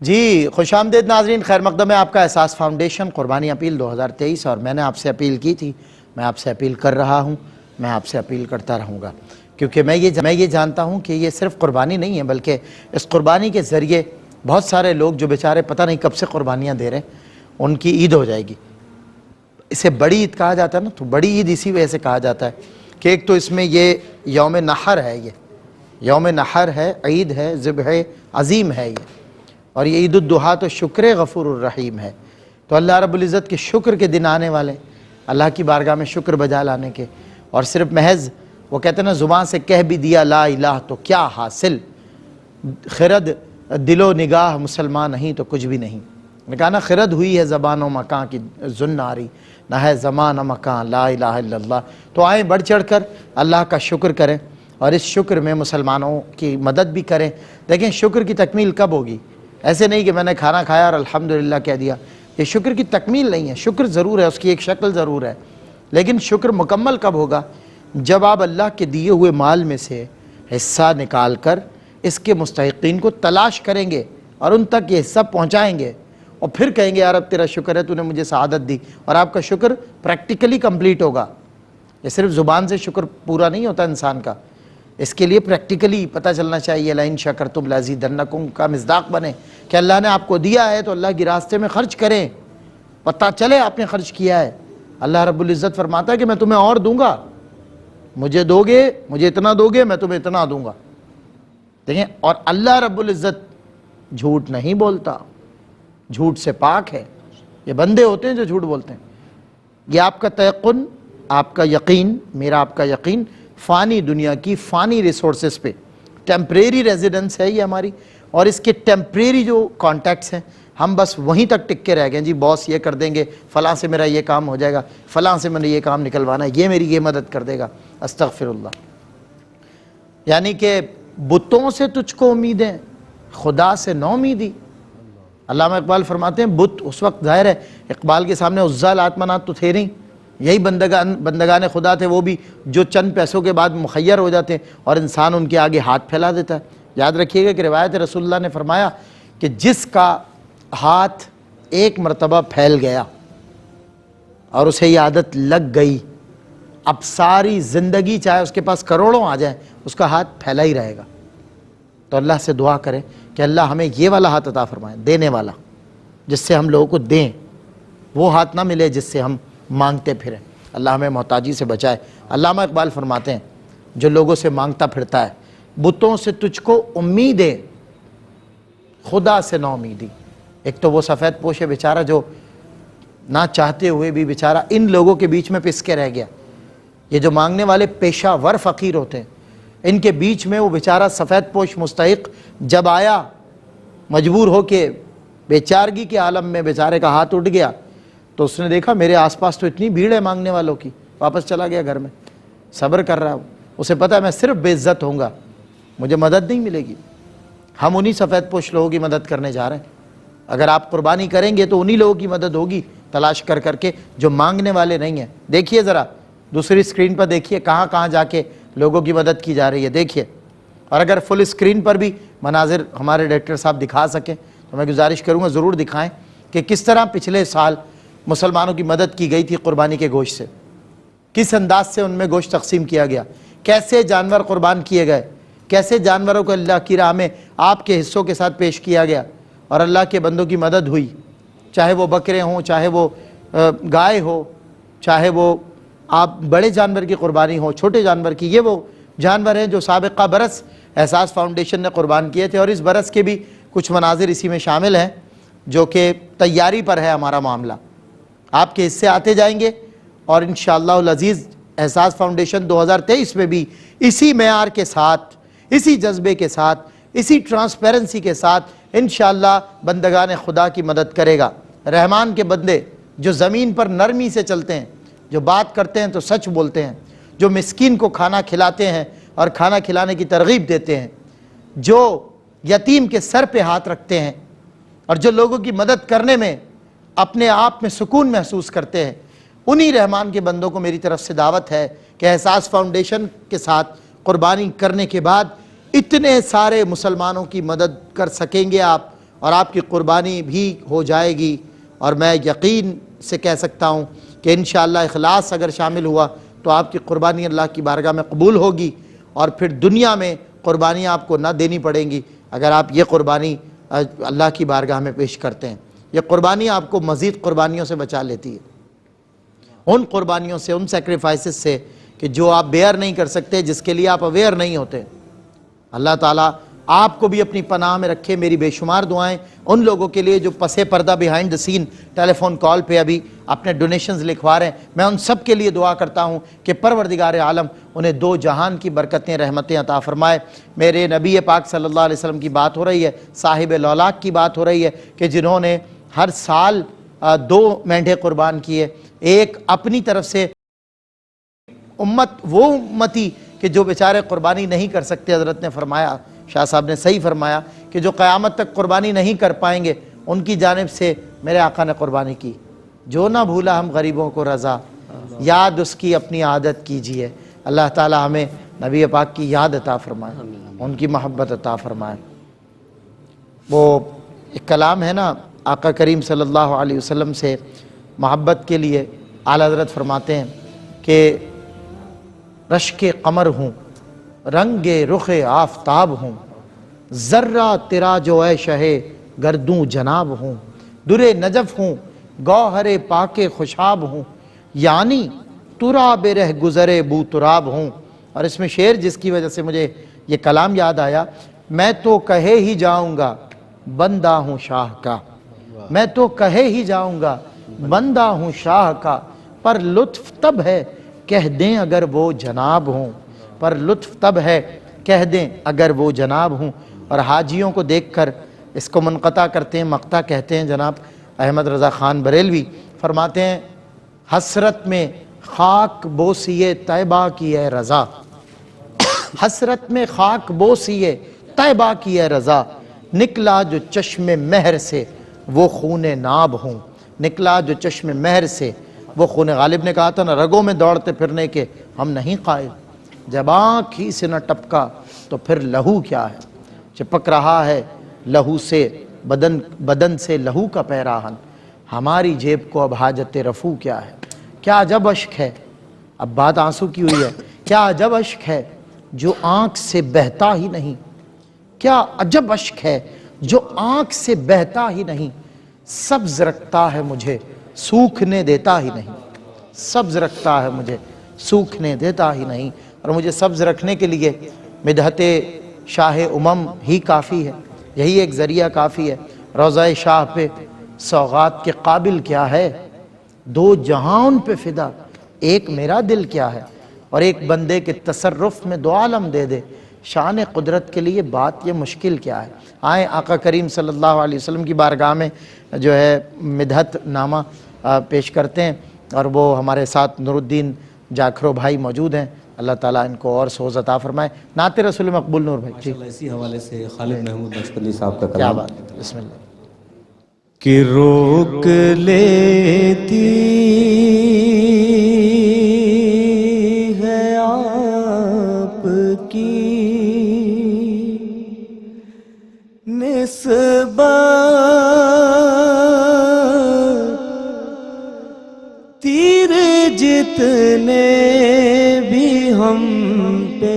جی خوش آمدید ناظرین، خیر مقدم ہے آپ کا احساس فاؤنڈیشن قربانی اپیل 2023، اور میں نے آپ سے اپیل کی تھی، میں آپ سے اپیل کر رہا ہوں، میں آپ سے اپیل کرتا رہوں گا، کیونکہ میں یہ جانتا ہوں کہ یہ صرف قربانی نہیں ہے، بلکہ اس قربانی کے ذریعے بہت سارے لوگ جو بیچارے پتہ نہیں کب سے قربانیاں دے رہے ہیں، ان کی عید ہو جائے گی۔ اسے بڑی عید کہا جاتا ہے نا، تو بڑی عید اسی وجہ سے کہا جاتا ہے کہ ایک تو اس میں یہ یوم نحر ہے، یہ یوم نحر ہے، عید ہے، ذبح عظیم ہے یہ، اور یہ عید الضحیٰ تو شکر غفور الرحیم ہے۔ تو اللہ رب العزت کے شکر کے دن آنے والے، اللہ کی بارگاہ میں شکر بجا لانے کے، اور صرف محض وہ کہتے ہیں نا زبان سے کہہ بھی دیا لا الہ تو کیا حاصل، خرد دل و نگاہ مسلمان نہیں تو کچھ بھی نہیں۔ میں کہا نا خرد ہوئی ہے زبان و مکان کی زناری، نہ ہے زمان و مکان لا الہ الا اللہ۔ تو آئیں بڑھ چڑھ کر اللہ کا شکر کریں، اور اس شکر میں مسلمانوں کی مدد بھی کریں۔ دیکھیں شکر کی تکمیل کب ہوگی؟ ایسے نہیں کہ میں نے کھانا کھایا اور الحمدللہ کہہ دیا، یہ شکر کی تکمیل نہیں ہے۔ شکر ضرور ہے، اس کی ایک شکل ضرور ہے، لیکن شکر مکمل کب ہوگا؟ جب آپ اللہ کے دیے ہوئے مال میں سے حصہ نکال کر اس کے مستحقین کو تلاش کریں گے اور ان تک یہ حصہ پہنچائیں گے، اور پھر کہیں گے یا رب تیرا شکر ہے تو نے مجھے سعادت دی، اور آپ کا شکر پریکٹیکلی کمپلیٹ ہوگا۔ یہ صرف زبان سے شکر پورا نہیں ہوتا انسان کا، اس کے لیے پریکٹیکلی پتہ چلنا چاہیے لئن شکرتم لازیدنکم کا مصداق بنے کہ اللہ نے آپ کو دیا ہے تو اللہ کی راستے میں خرچ کریں، پتہ چلے آپ نے خرچ کیا ہے۔ اللہ رب العزت فرماتا ہے کہ میں تمہیں اور دوں گا، مجھے دو گے، مجھے اتنا دو گے، میں تمہیں اتنا دوں گا۔ دیکھیں، اور اللہ رب العزت جھوٹ نہیں بولتا، جھوٹ سے پاک ہے۔ یہ بندے ہوتے ہیں جو جھوٹ بولتے ہیں۔ یہ آپ کا تیقن، آپ کا یقین، میرا آپ کا یقین فانی دنیا کی فانی ریسورسز پہ، ٹیمپریری ریزیڈنس ہے یہ ہماری، اور اس کے ٹیمپریری جو کانٹیکٹس ہیں ہم بس وہیں تک ٹک کے رہ گئے، جی باس یہ کر دیں گے، فلاں سے میرا یہ کام ہو جائے گا، فلاں سے میں نے یہ کام نکلوانا ہے، یہ میری یہ مدد کر دے گا۔ استغفر اللہ۔ یعنی کہ بتوں سے تجھ کو امیدیں، خدا سے نو امیدی۔ علامہ اقبال فرماتے ہیں بت اس وقت ظاہر ہے اقبال کے سامنے عزا لات منات تو تھے نہیں، یہی بندگان خدا تھے، وہ بھی جو چند پیسوں کے بعد مخیر ہو جاتے ہیں اور انسان ان کے آگے ہاتھ پھیلا دیتا ہے۔ یاد رکھیے گا کہ روایت رسول اللہ نے فرمایا کہ جس کا ہاتھ ایک مرتبہ پھیل گیا اور اسے یہ عادت لگ گئی، اب ساری زندگی چاہے اس کے پاس کروڑوں آ جائیں اس کا ہاتھ پھیلا ہی رہے گا۔ تو اللہ سے دعا کریں کہ اللہ ہمیں یہ والا ہاتھ عطا فرمائے، دینے والا، جس سے ہم لوگوں کو دیں، وہ ہاتھ نہ ملے جس سے ہم مانگتے پھریں۔ اللہ ہمیں محتاجی سے بچائے۔ علامہ اقبال فرماتے ہیں جو لوگوں سے مانگتا پھرتا ہے، بتوں سے تجھ کو امیدیں، خدا سے نو امیدی۔ ایک تو وہ سفید پوش بیچارہ جو نہ چاہتے ہوئے بھی بیچارہ ان لوگوں کے بیچ میں پس کے رہ گیا۔ یہ جو مانگنے والے پیشہ ور فقیر ہوتے ہیں، ان کے بیچ میں وہ بیچارہ سفید پوش مستحق جب آیا، مجبور ہو کے بیچارگی کے عالم میں بیچارے کا ہاتھ اٹھ گیا، تو اس نے دیکھا میرے آس پاس تو اتنی بھیڑ ہے مانگنے والوں کی، واپس چلا گیا گھر میں، صبر کر رہا ہوں، اسے پتہ ہے میں صرف بے عزت ہوں گا، مجھے مدد نہیں ملے گی۔ ہم انہی سفید پوش لوگوں کی مدد کرنے جا رہے ہیں۔ اگر آپ قربانی کریں گے تو انہی لوگوں کی مدد ہوگی تلاش کر کر کے جو مانگنے والے نہیں ہیں۔ دیکھیے ذرا دوسری سکرین پر دیکھیے کہاں کہاں جا کے لوگوں کی مدد کی جا رہی ہے، دیکھیے۔ اور اگر فل اسکرین پر بھی مناظر ہمارے ڈائریکٹر صاحب دکھا سکیں تو میں گزارش کروں گا ضرور دکھائیں کہ کس طرح پچھلے سال مسلمانوں کی مدد کی گئی تھی قربانی کے گوشت سے، کس انداز سے ان میں گوشت تقسیم کیا گیا، کیسے جانور قربان کیے گئے، کیسے جانوروں کو اللہ کی راہ میں آپ کے حصوں کے ساتھ پیش کیا گیا، اور اللہ کے بندوں کی مدد ہوئی، چاہے وہ بکرے ہوں، چاہے وہ گائے ہو، چاہے وہ آپ بڑے جانور کی قربانی ہو، چھوٹے جانور کی۔ یہ وہ جانور ہیں جو سابقہ برس احساس فاؤنڈیشن نے قربان کیے تھے، اور اس برس کے بھی کچھ مناظر اسی میں شامل ہیں جو کہ تیاری پر ہے ہمارا معاملہ۔ آپ کے حصے آتے جائیں گے، اور انشاءاللہ العزیز احساس فاؤنڈیشن 2023 میں بھی اسی معیار کے ساتھ، اسی جذبے کے ساتھ، اسی ٹرانسپیرنسی کے ساتھ انشاءاللہ بندگان خدا کی مدد کرے گا۔ رحمان کے بندے جو زمین پر نرمی سے چلتے ہیں، جو بات کرتے ہیں تو سچ بولتے ہیں، جو مسکین کو کھانا کھلاتے ہیں اور کھانا کھلانے کی ترغیب دیتے ہیں، جو یتیم کے سر پہ ہاتھ رکھتے ہیں، اور جو لوگوں کی مدد کرنے میں اپنے آپ میں سکون محسوس کرتے ہیں، انہی رحمان کے بندوں کو میری طرف سے دعوت ہے کہ احساس فاؤنڈیشن کے ساتھ قربانی کرنے کے بعد اتنے سارے مسلمانوں کی مدد کر سکیں گے آپ، اور آپ کی قربانی بھی ہو جائے گی، اور میں یقین سے کہہ سکتا ہوں کہ انشاءاللہ اخلاص اگر شامل ہوا تو آپ کی قربانی اللہ کی بارگاہ میں قبول ہوگی، اور پھر دنیا میں قربانیاں آپ کو نہ دینی پڑیں گی اگر آپ یہ قربانی اللہ کی بارگاہ میں پیش کرتے ہیں۔ یہ قربانی آپ کو مزید قربانیوں سے بچا لیتی ہے، ان قربانیوں سے، ان سیکریفائسز سے کہ جو آپ بیئر نہیں کر سکتے، جس کے لیے آپ اویئر نہیں ہوتے۔ اللہ تعالیٰ آپ کو بھی اپنی پناہ میں رکھے۔ میری بے شمار دعائیں ان لوگوں کے لیے جو پسے پردہ behind the scene tele phone call پہ ابھی اپنے ڈونیشنز لکھوا رہے ہیں، میں ان سب کے لیے دعا کرتا ہوں کہ پروردگار عالم انہیں دو جہان کی برکتیں، رحمتیں عطا فرمائے۔ میرے نبی پاک صلی اللہ علیہ وسلم کی بات ہو رہی ہے، صاحب لولاک کی بات ہو رہی ہے کہ جنہوں نے ہر سال 2 مینڈھے قربان کیے، ایک اپنی طرف سے امت، وہ امتی کہ جو بیچارے قربانی نہیں کر سکتے، حضرت نے فرمایا، شاہ صاحب نے صحیح فرمایا کہ جو قیامت تک قربانی نہیں کر پائیں گے ان کی جانب سے میرے آقا نے قربانی کی۔ جو نہ بھولا ہم غریبوں کو رضا، یاد اس کی اپنی عادت کیجئے۔ اللہ تعالی ہمیں نبی پاک کی یاد عطا فرمائے، ان کی محبت عطا فرمائے۔ وہ ایک کلام ہے نا آقا کریم صلی اللہ علیہ وسلم سے محبت کے لیے، اعلیٰ حضرت فرماتے ہیں کہ رشک قمر ہوں، رنگ رخ آفتاب ہوں، ذرہ تیرا جو اے شہ گردوں جناب ہوں، در نجف ہوں، گوہر پاک خوشاب ہوں، یعنی تراب رہ گزرے بو تراب ہوں۔ اور اس میں شعر جس کی وجہ سے مجھے یہ کلام یاد آیا، میں تو کہے ہی جاؤں گا بندہ ہوں شاہ کا، میں تو کہے ہی جاؤں گا بندہ ہوں شاہ کا، پر لطف تب ہے کہہ دیں اگر وہ جناب ہوں، پر لطف تب ہے کہہ دیں اگر وہ جناب ہوں۔ اور حاجیوں کو دیکھ کر اس کو منقطع کرتے ہیں، مقطع کہتے ہیں۔ جناب احمد رضا خان بریلوی فرماتے ہیں، حسرت میں خاک بوسیے طیبہ کی اے رضا، حسرت میں خاک بوسیے طیبہ کی اے رضا، نکلا جو چشم مہر سے وہ خون ناب ہوں، نکلا جو چشم مہر سے وہ خون۔ غالب نے کہا تھا نا، رگوں میں دوڑتے پھرنے کے ہم نہیں قائل، جب آنکھ ہی سے نہ ٹپکا تو پھر لہو کیا ہے، چپک رہا ہے لہو سے بدن سے لہو کا پیراہن، ہماری جیب کو اب حاجت رفو کیا ہے۔ کیا عجب اشک ہے، اب بات آنسو کی ہوئی ہے، کیا عجب اشک ہے جو آنکھ سے بہتا ہی نہیں، کیا عجب اشک ہے جو آنکھ سے بہتا ہی نہیں، سبز رکھتا ہے مجھے سوکھنے دیتا ہی نہیں، سبز رکھتا ہے مجھے سوکھنے دیتا ہی نہیں۔ اور مجھے سبز رکھنے کے لیے مدحت شاہ امم ہی کافی ہے، یہی ایک ذریعہ کافی ہے۔ روضہ شاہ پہ سوغات کے قابل کیا ہے، دو جہان پہ فدا ایک میرا دل کیا ہے، اور ایک بندے کے تصرف میں دو عالم دے دے، شان قدرت کے لیے بات یہ مشکل کیا ہے۔ آئیں آقا کریم صلی اللہ علیہ وسلم کی بارگاہ میں جو ہے مدحت نامہ پیش کرتے ہیں، اور وہ ہمارے ساتھ نور الدین جاکھرو بھائی موجود ہیں، اللہ تعالیٰ ان کو اور سوز عطا فرمائے۔ نعت رسول مقبول نور بھائی جی، اسی حوالے سے خالد محمود بچپلی صاحب کا کیا کلام بات ہے، بسم اللہ۔ کہ روک لیتی ہے آپ کی نسبت تیر جتنے بھی ہم پہ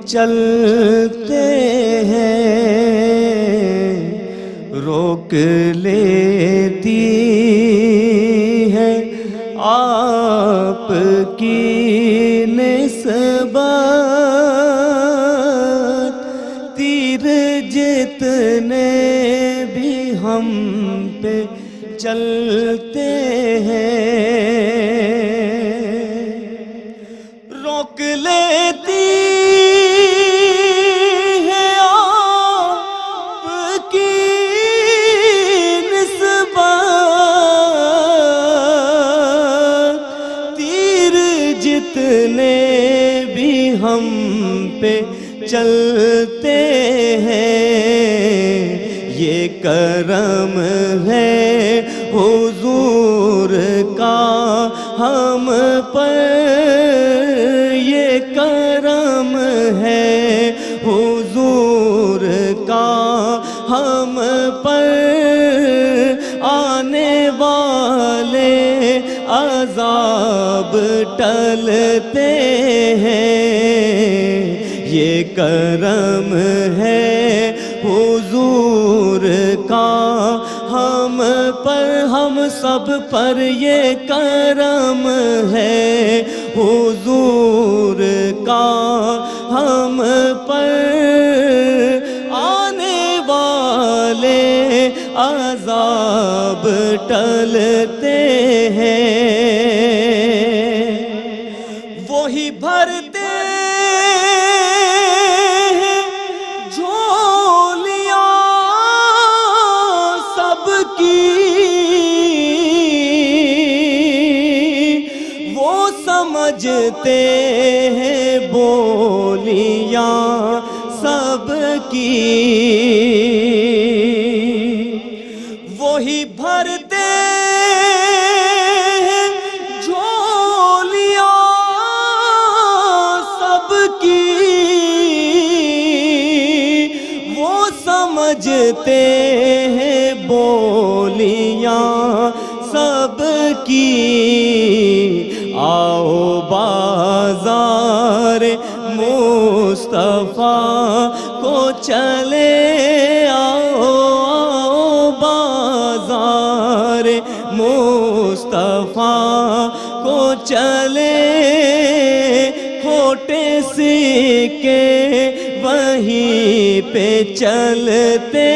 چلتے ہیں روک لیتی ہے آپ کی نسبت تیر جتنے بھی ہم پہ چلتے ہیں روک لیتی ہے آپ کی نسبت تیر جتنے بھی ہم پہ چلتے ہیں یہ کرم ہے حضور کا ہم پر یہ کرم ہے حضور کا ہم پر ٹلتے ہیں، یہ کرم ہے حضور کا ہم پر، ہم سب پر یہ کرم ہے حضور کا ہم پر، آنے والے عذاب ٹلتے ہیں، وہی بھرتے ہیں جھولیاں سب کی، وہ سمجھتے ہیں بولیاں سب کی، وہی بھرتے ہیں جھولیاں سب کی، وہ سمجھتے ہیں بولیاں سب کی، آؤ بازار مصطفیٰ کو چلے، آؤ بازار مصطفیٰ کو چلے، کھوٹے سکے وہیں پہ چلتے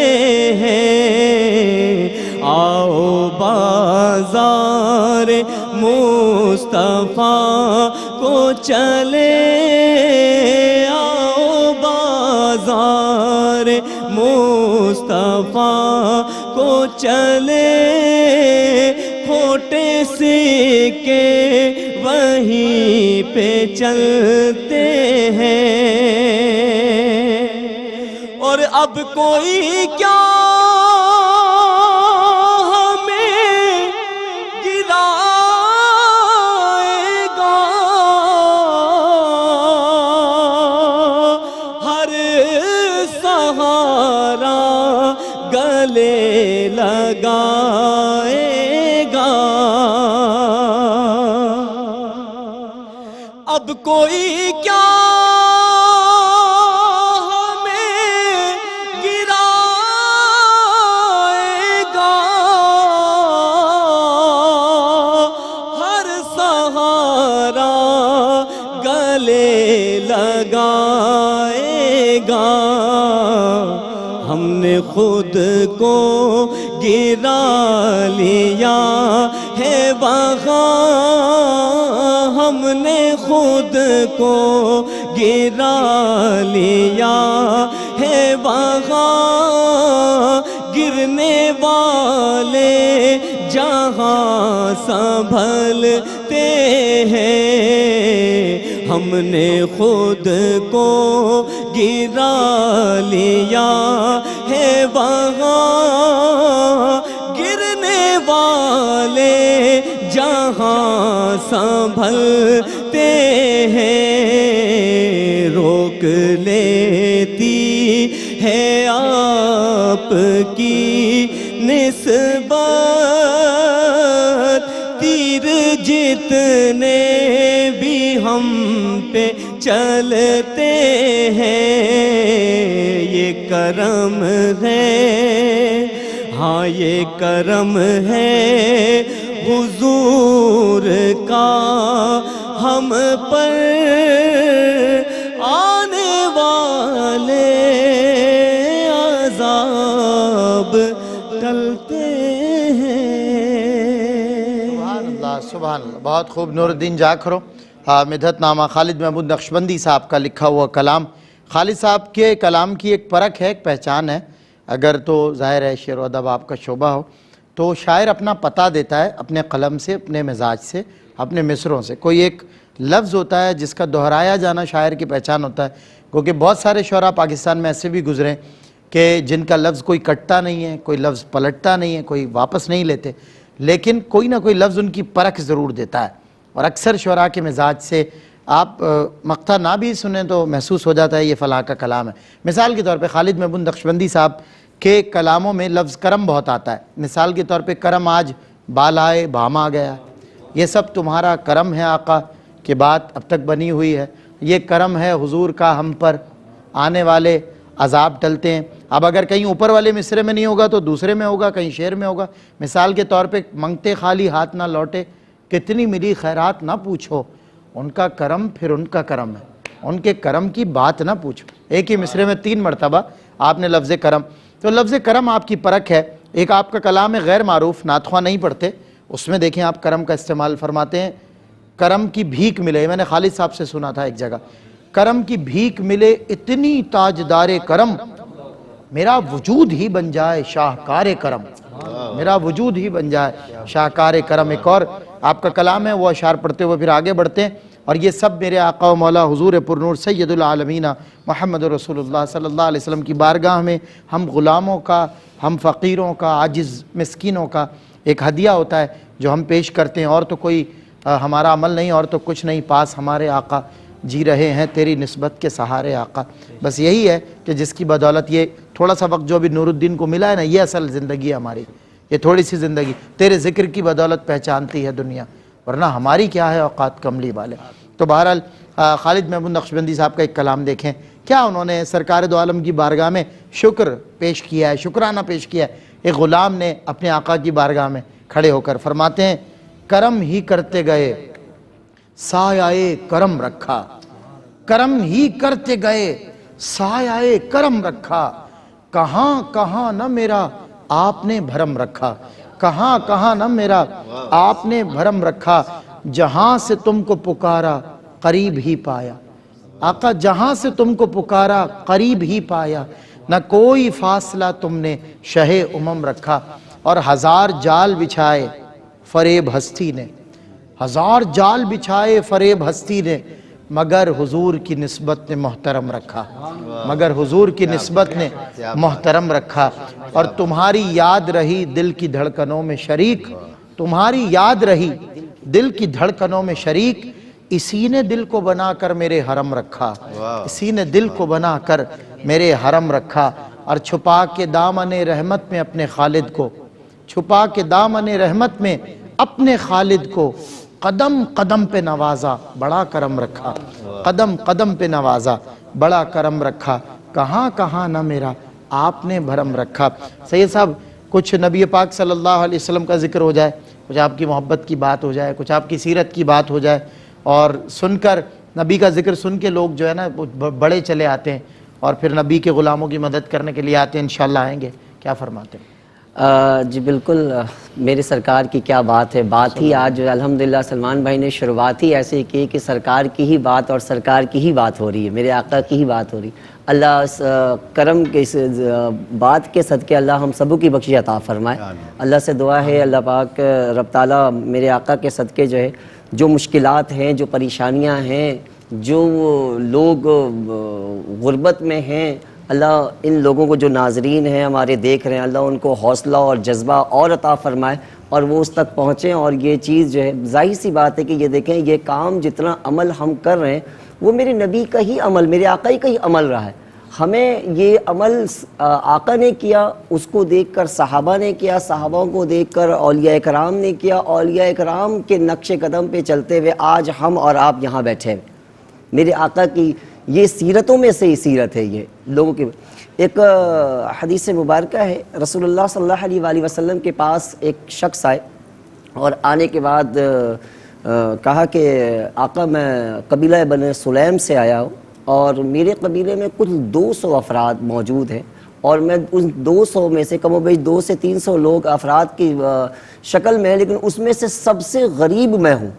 ہیں، آؤ بازار مصطفیٰ کو چلے، آؤ بازار مصطفیٰ کو چلے، کھوٹے سکے وہیں پہ چلتے ہیں، اور اب کوئی کیا گلے لگائے گا، اب کوئی کیا ہمیں گرائے گا، ہر سہارا گلے لگائے گا، ہم نے خود کو گرا لیا ہے وہاں، ہم نے خود کو گرا لیا ہے وہاں، گرنے والے جہاں سنبھلتے ہیں، ہم نے خود کو گرا لیا ہے وہاں، گرنے والے جہاں سنبھلتے ہیں، روک لیتی ہے آپ کی نسبت، تیر جتنے بھی ہم پہ چلتے ہیں، یہ کرم ہے، ہاں یہ کرم ہے حضور کا ہم پر، آنے والے عذاب ٹلتے ہیں۔ سبحان اللہ سبحان اللہ، بہت خوب۔ نور الدین جاکھرو، مدحت نامہ خالد محمود نقشبندی صاحب کا لکھا ہوا کلام۔ خالد صاحب کے کلام کی ایک پرکھ ہے، ایک پہچان ہے، اگر تو ظاہر ہے شعر و ادب آپ کا شعبہ ہو تو شاعر اپنا پتہ دیتا ہے اپنے قلم سے، اپنے مزاج سے، اپنے مصروں سے۔ کوئی ایک لفظ ہوتا ہے جس کا دہرایا جانا شاعر کی پہچان ہوتا ہے، کیونکہ بہت سارے شعراء پاکستان میں ایسے بھی گزرے کہ جن کا لفظ کوئی کٹتا نہیں ہے، کوئی لفظ پلٹتا نہیں ہے، کوئی واپس نہیں لیتے، لیکن کوئی نہ کوئی لفظ ان کی پرکھ ضرور دیتا ہے، اور اکثر شعراء کے مزاج سے آپ مقطع نہ بھی سنیں تو محسوس ہو جاتا ہے یہ فلاں کا کلام ہے۔ مثال کے طور پہ خالد محمود نقشبندی صاحب کے کلاموں میں لفظ کرم بہت آتا ہے۔ مثال کے طور پہ کرم آج بالائے بام آ گیا، یہ سب تمہارا کرم ہے آقا، کہ بات اب تک بنی ہوئی ہے، یہ کرم ہے حضور کا ہم پر، آنے والے عذاب ٹلتے ہیں۔ اب اگر کہیں اوپر والے مصرے میں نہیں ہوگا تو دوسرے میں ہوگا، کہیں شعر میں ہوگا۔ مثال کے طور پہ منگتے خالی ہاتھ نہ لوٹے، کتنی ملی خیرات نہ پوچھو، ان کا کرم پھر ان کا کرم ہے، ان کے کرم کی بات نہ پوچھو۔ ایک ہی مصرے میں 3 مرتبہ آپ نے لفظ کرم، تو لفظ کرم آپ کی پرکھ ہے۔ ایک آپ کا کلام ہے غیر معروف، نعت خواہ نہیں پڑھتے، اس میں دیکھیں آپ کرم کا استعمال فرماتے ہیں، کرم کی بھیک ملے۔ میں نے خالد صاحب سے سنا تھا ایک جگہ، کرم کی بھیک ملے اتنی تاجدار کرم، میرا وجود ہی بن جائے شاہکار کرم، میرا وجود ہی بن جائے شاہکار کرم۔ ایک اور آپ کا کلام ہے، وہ اشعار پڑھتے ہوئے پھر آگے بڑھتے ہیں، اور یہ سب میرے آقا و مولا حضور پرنور سید العالمین محمد رسول اللہ صلی اللہ علیہ وسلم کی بارگاہ میں ہم غلاموں کا، ہم فقیروں کا، عاجز مسکینوں کا ایک ہدیہ ہوتا ہے جو ہم پیش کرتے ہیں۔ اور تو کوئی ہمارا عمل نہیں، اور تو کچھ نہیں، پاس ہمارے آقا جی رہے ہیں تیری نسبت کے سہارے آقا۔ بس یہی ہے کہ جس کی بدولت یہ تھوڑا سا وقت جو ابھی نور الدین کو ملا ہے نا، یہ اصل زندگی ہے ہماری، یہ تھوڑی سی زندگی تیرے ذکر کی بدولت پہچانتی ہے دنیا، ورنہ ہماری کیا ہے اوقات کملی والے۔ تو بہرحال خالد محمود نقشبندی صاحب کا ایک کلام دیکھیں، کیا انہوں نے سرکار دو عالم کی بارگاہ میں شکر پیش کیا ہے، شکرانہ پیش کیا ہے۔ ایک غلام نے اپنے آقا کی بارگاہ میں کھڑے ہو کر فرماتے ہیں، کرم ہی کرتے گئے سایہ کرم رکھا، کرم ہی کرتے گئے سایہ کرم رکھا، کہاں کہاں نہ میرا آپ نے بھرم رکھا، کہاں کہاں نہ میرا آپ نے بھرم رکھا، جہاں سے تم کو پکارا قریب ہی پایا۔ آقا جہاں سے تم کو پکارا قریب ہی پایا، نہ کوئی فاصلہ تم نے شہ امم رکھا۔ اور ہزار جال بچھائے فریب ہستی نے، ہزار جال بچھائے فریب ہستی نے، مگر حضور کی نسبت نے محترم رکھا، مگر حضور کی نسبت نے محترم رکھا۔ اور تمہاری یاد رہی دل کی دھڑکنوں میں شریک، تمہاری یاد رہی دل کی دھڑکنوں میں شریک، اسی نے دل کو بنا کر میرے حرم رکھا، اسی نے دل کو بنا کر میرے حرم رکھا۔ اور چھپا کے دامن رحمت میں اپنے خالد کو، چھپا کے دامن رحمت میں اپنے خالد کو، قدم قدم پہ نوازا بڑا کرم رکھا، قدم قدم پہ نوازا بڑا کرم رکھا، کہاں کہاں نہ میرا آپ نے بھرم رکھا۔ سید صاحب کچھ نبی پاک صلی اللہ علیہ وسلم کا ذکر ہو جائے، کچھ آپ کی محبت کی بات ہو جائے، کچھ آپ کی سیرت کی بات ہو جائے، اور سن کر نبی کا ذکر سن کے لوگ جو ہے نا بڑے چلے آتے ہیں، اور پھر نبی کے غلاموں کی مدد کرنے کے لیے آتے ہیں، انشاءاللہ آئیں گے، کیا فرماتے ہیں؟ جی بالکل، میرے سرکار کی کیا بات ہے، بات ہی آج الحمدللہ سلمان بھائی نے شروعات ہی ایسے کی کہ سرکار کی ہی بات اور سرکار کی ہی بات ہو رہی ہے، میرے آقا کی ہی بات ہو رہی ہے۔ اللہ اس کرم کے اس بات کے صدقے اللہ ہم سبوں کی بخشش عطا فرمائے۔ اللہ سے دعا ہے اللہ پاک رب تعالیٰ میرے آقا کے صدقے جو ہے، جو مشکلات ہیں، جو پریشانیاں ہیں، جو لوگ غربت میں ہیں، اللہ ان لوگوں کو جو ناظرین ہیں ہمارے دیکھ رہے ہیں، اللہ ان کو حوصلہ اور جذبہ اور عطا فرمائے اور وہ اس تک پہنچیں۔ اور یہ چیز جو ہے ظاہر سی بات ہے کہ یہ دیکھیں، یہ کام جتنا عمل ہم کر رہے ہیں وہ میرے نبی کا ہی عمل، میرے آقا ہی کا ہی عمل رہا ہے۔ ہمیں یہ عمل آقا نے کیا، اس کو دیکھ کر صحابہ نے کیا، صحابہ کو دیکھ کر اولیاء کرام نے کیا، اولیاء کرام کے نقش قدم پہ چلتے ہوئے آج ہم اور آپ یہاں بیٹھے ہیں۔ میرے آقا کی یہ سیرتوں میں سے ہی سیرت ہے، یہ لوگوں کی۔ ایک حدیث مبارکہ ہے، رسول اللہ صلی اللہ علیہ وآلہ وسلم کے پاس ایک شخص آئے اور آنے کے بعد کہا کہ آقا میں قبیلہ بنی سلیم سے آیا ہوں اور میرے قبیلے میں کچھ 200 افراد موجود ہیں، اور میں ان 200 میں سے کم و بیش 200 سے 300 لوگ افراد کی شکل میں ہیں، لیکن اس میں سے سب سے غریب میں ہوں۔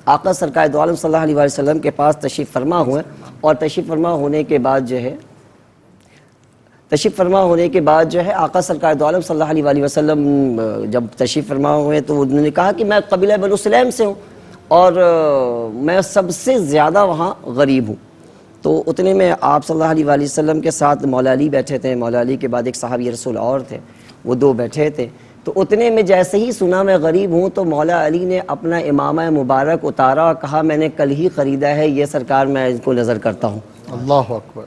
آقا سرکار دو عالم صلی اللہ علیہ وسلم کے پاس تشریف فرما ہوئے، اور تشریف فرما ہونے کے بعد جو ہے آقا سرکار دو عالم صلی اللہ علیہ وسلم جب تشریف فرما ہوئے تو انہوں نے کہا کہ میں قبیلہ بنو سلیم سے ہوں اور میں سب سے زیادہ وہاں غریب ہوں۔ تو اتنے میں آپ صلی اللہ علیہ وسلم کے ساتھ مولا علی بیٹھے تھے، مولا علی کے بعد ایک صحابی رسول اور تھے، وہ 2 بیٹھے تھے۔ تو اتنے میں جیسے ہی سنا میں غریب ہوں تو مولا علی نے اپنا امامہ مبارک اتارا، کہا میں نے کل ہی خریدا ہے، یہ سرکار میں اس کو نظر کرتا ہوں۔ اللہ اکبر۔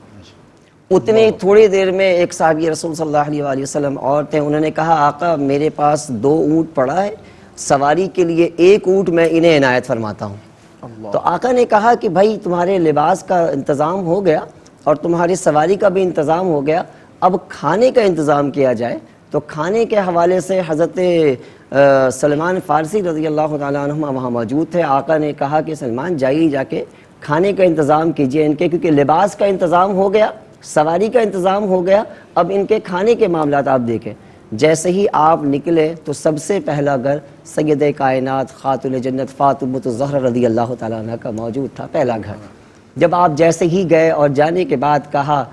اتنی تھوڑی دیر میں ایک صحابی رسول صلی اللہ علیہ وسلم اور تھے، انہوں نے کہا آقا میرے پاس 2 اونٹ پڑا ہے، سواری کے لیے 1 اونٹ میں انہیں عنایت فرماتا ہوں۔ تو آقا نے کہا کہ بھائی تمہارے لباس کا انتظام ہو گیا اور تمہاری سواری کا بھی انتظام ہو گیا، اب کھانے کا انتظام کیا جائے۔ تو کھانے کے حوالے سے حضرت سلمان فارسی رضی اللہ تعالیٰ عنہ وہاں موجود تھے۔ آقا نے کہا کہ سلمان جائیے جا کے کھانے کا انتظام کیجئے ان کے، کیونکہ لباس کا انتظام ہو گیا، سواری کا انتظام ہو گیا، اب ان کے کھانے کے معاملات آپ دیکھیں۔ جیسے ہی آپ نکلے تو سب سے پہلا گھر سید کائنات خاتون جنت فاطمہ الزہرا رضی اللہ تعالیٰ عنہ کا موجود تھا، پہلا گھر۔ جب آپ جیسے ہی گئے اور جانے کے بعد کہا،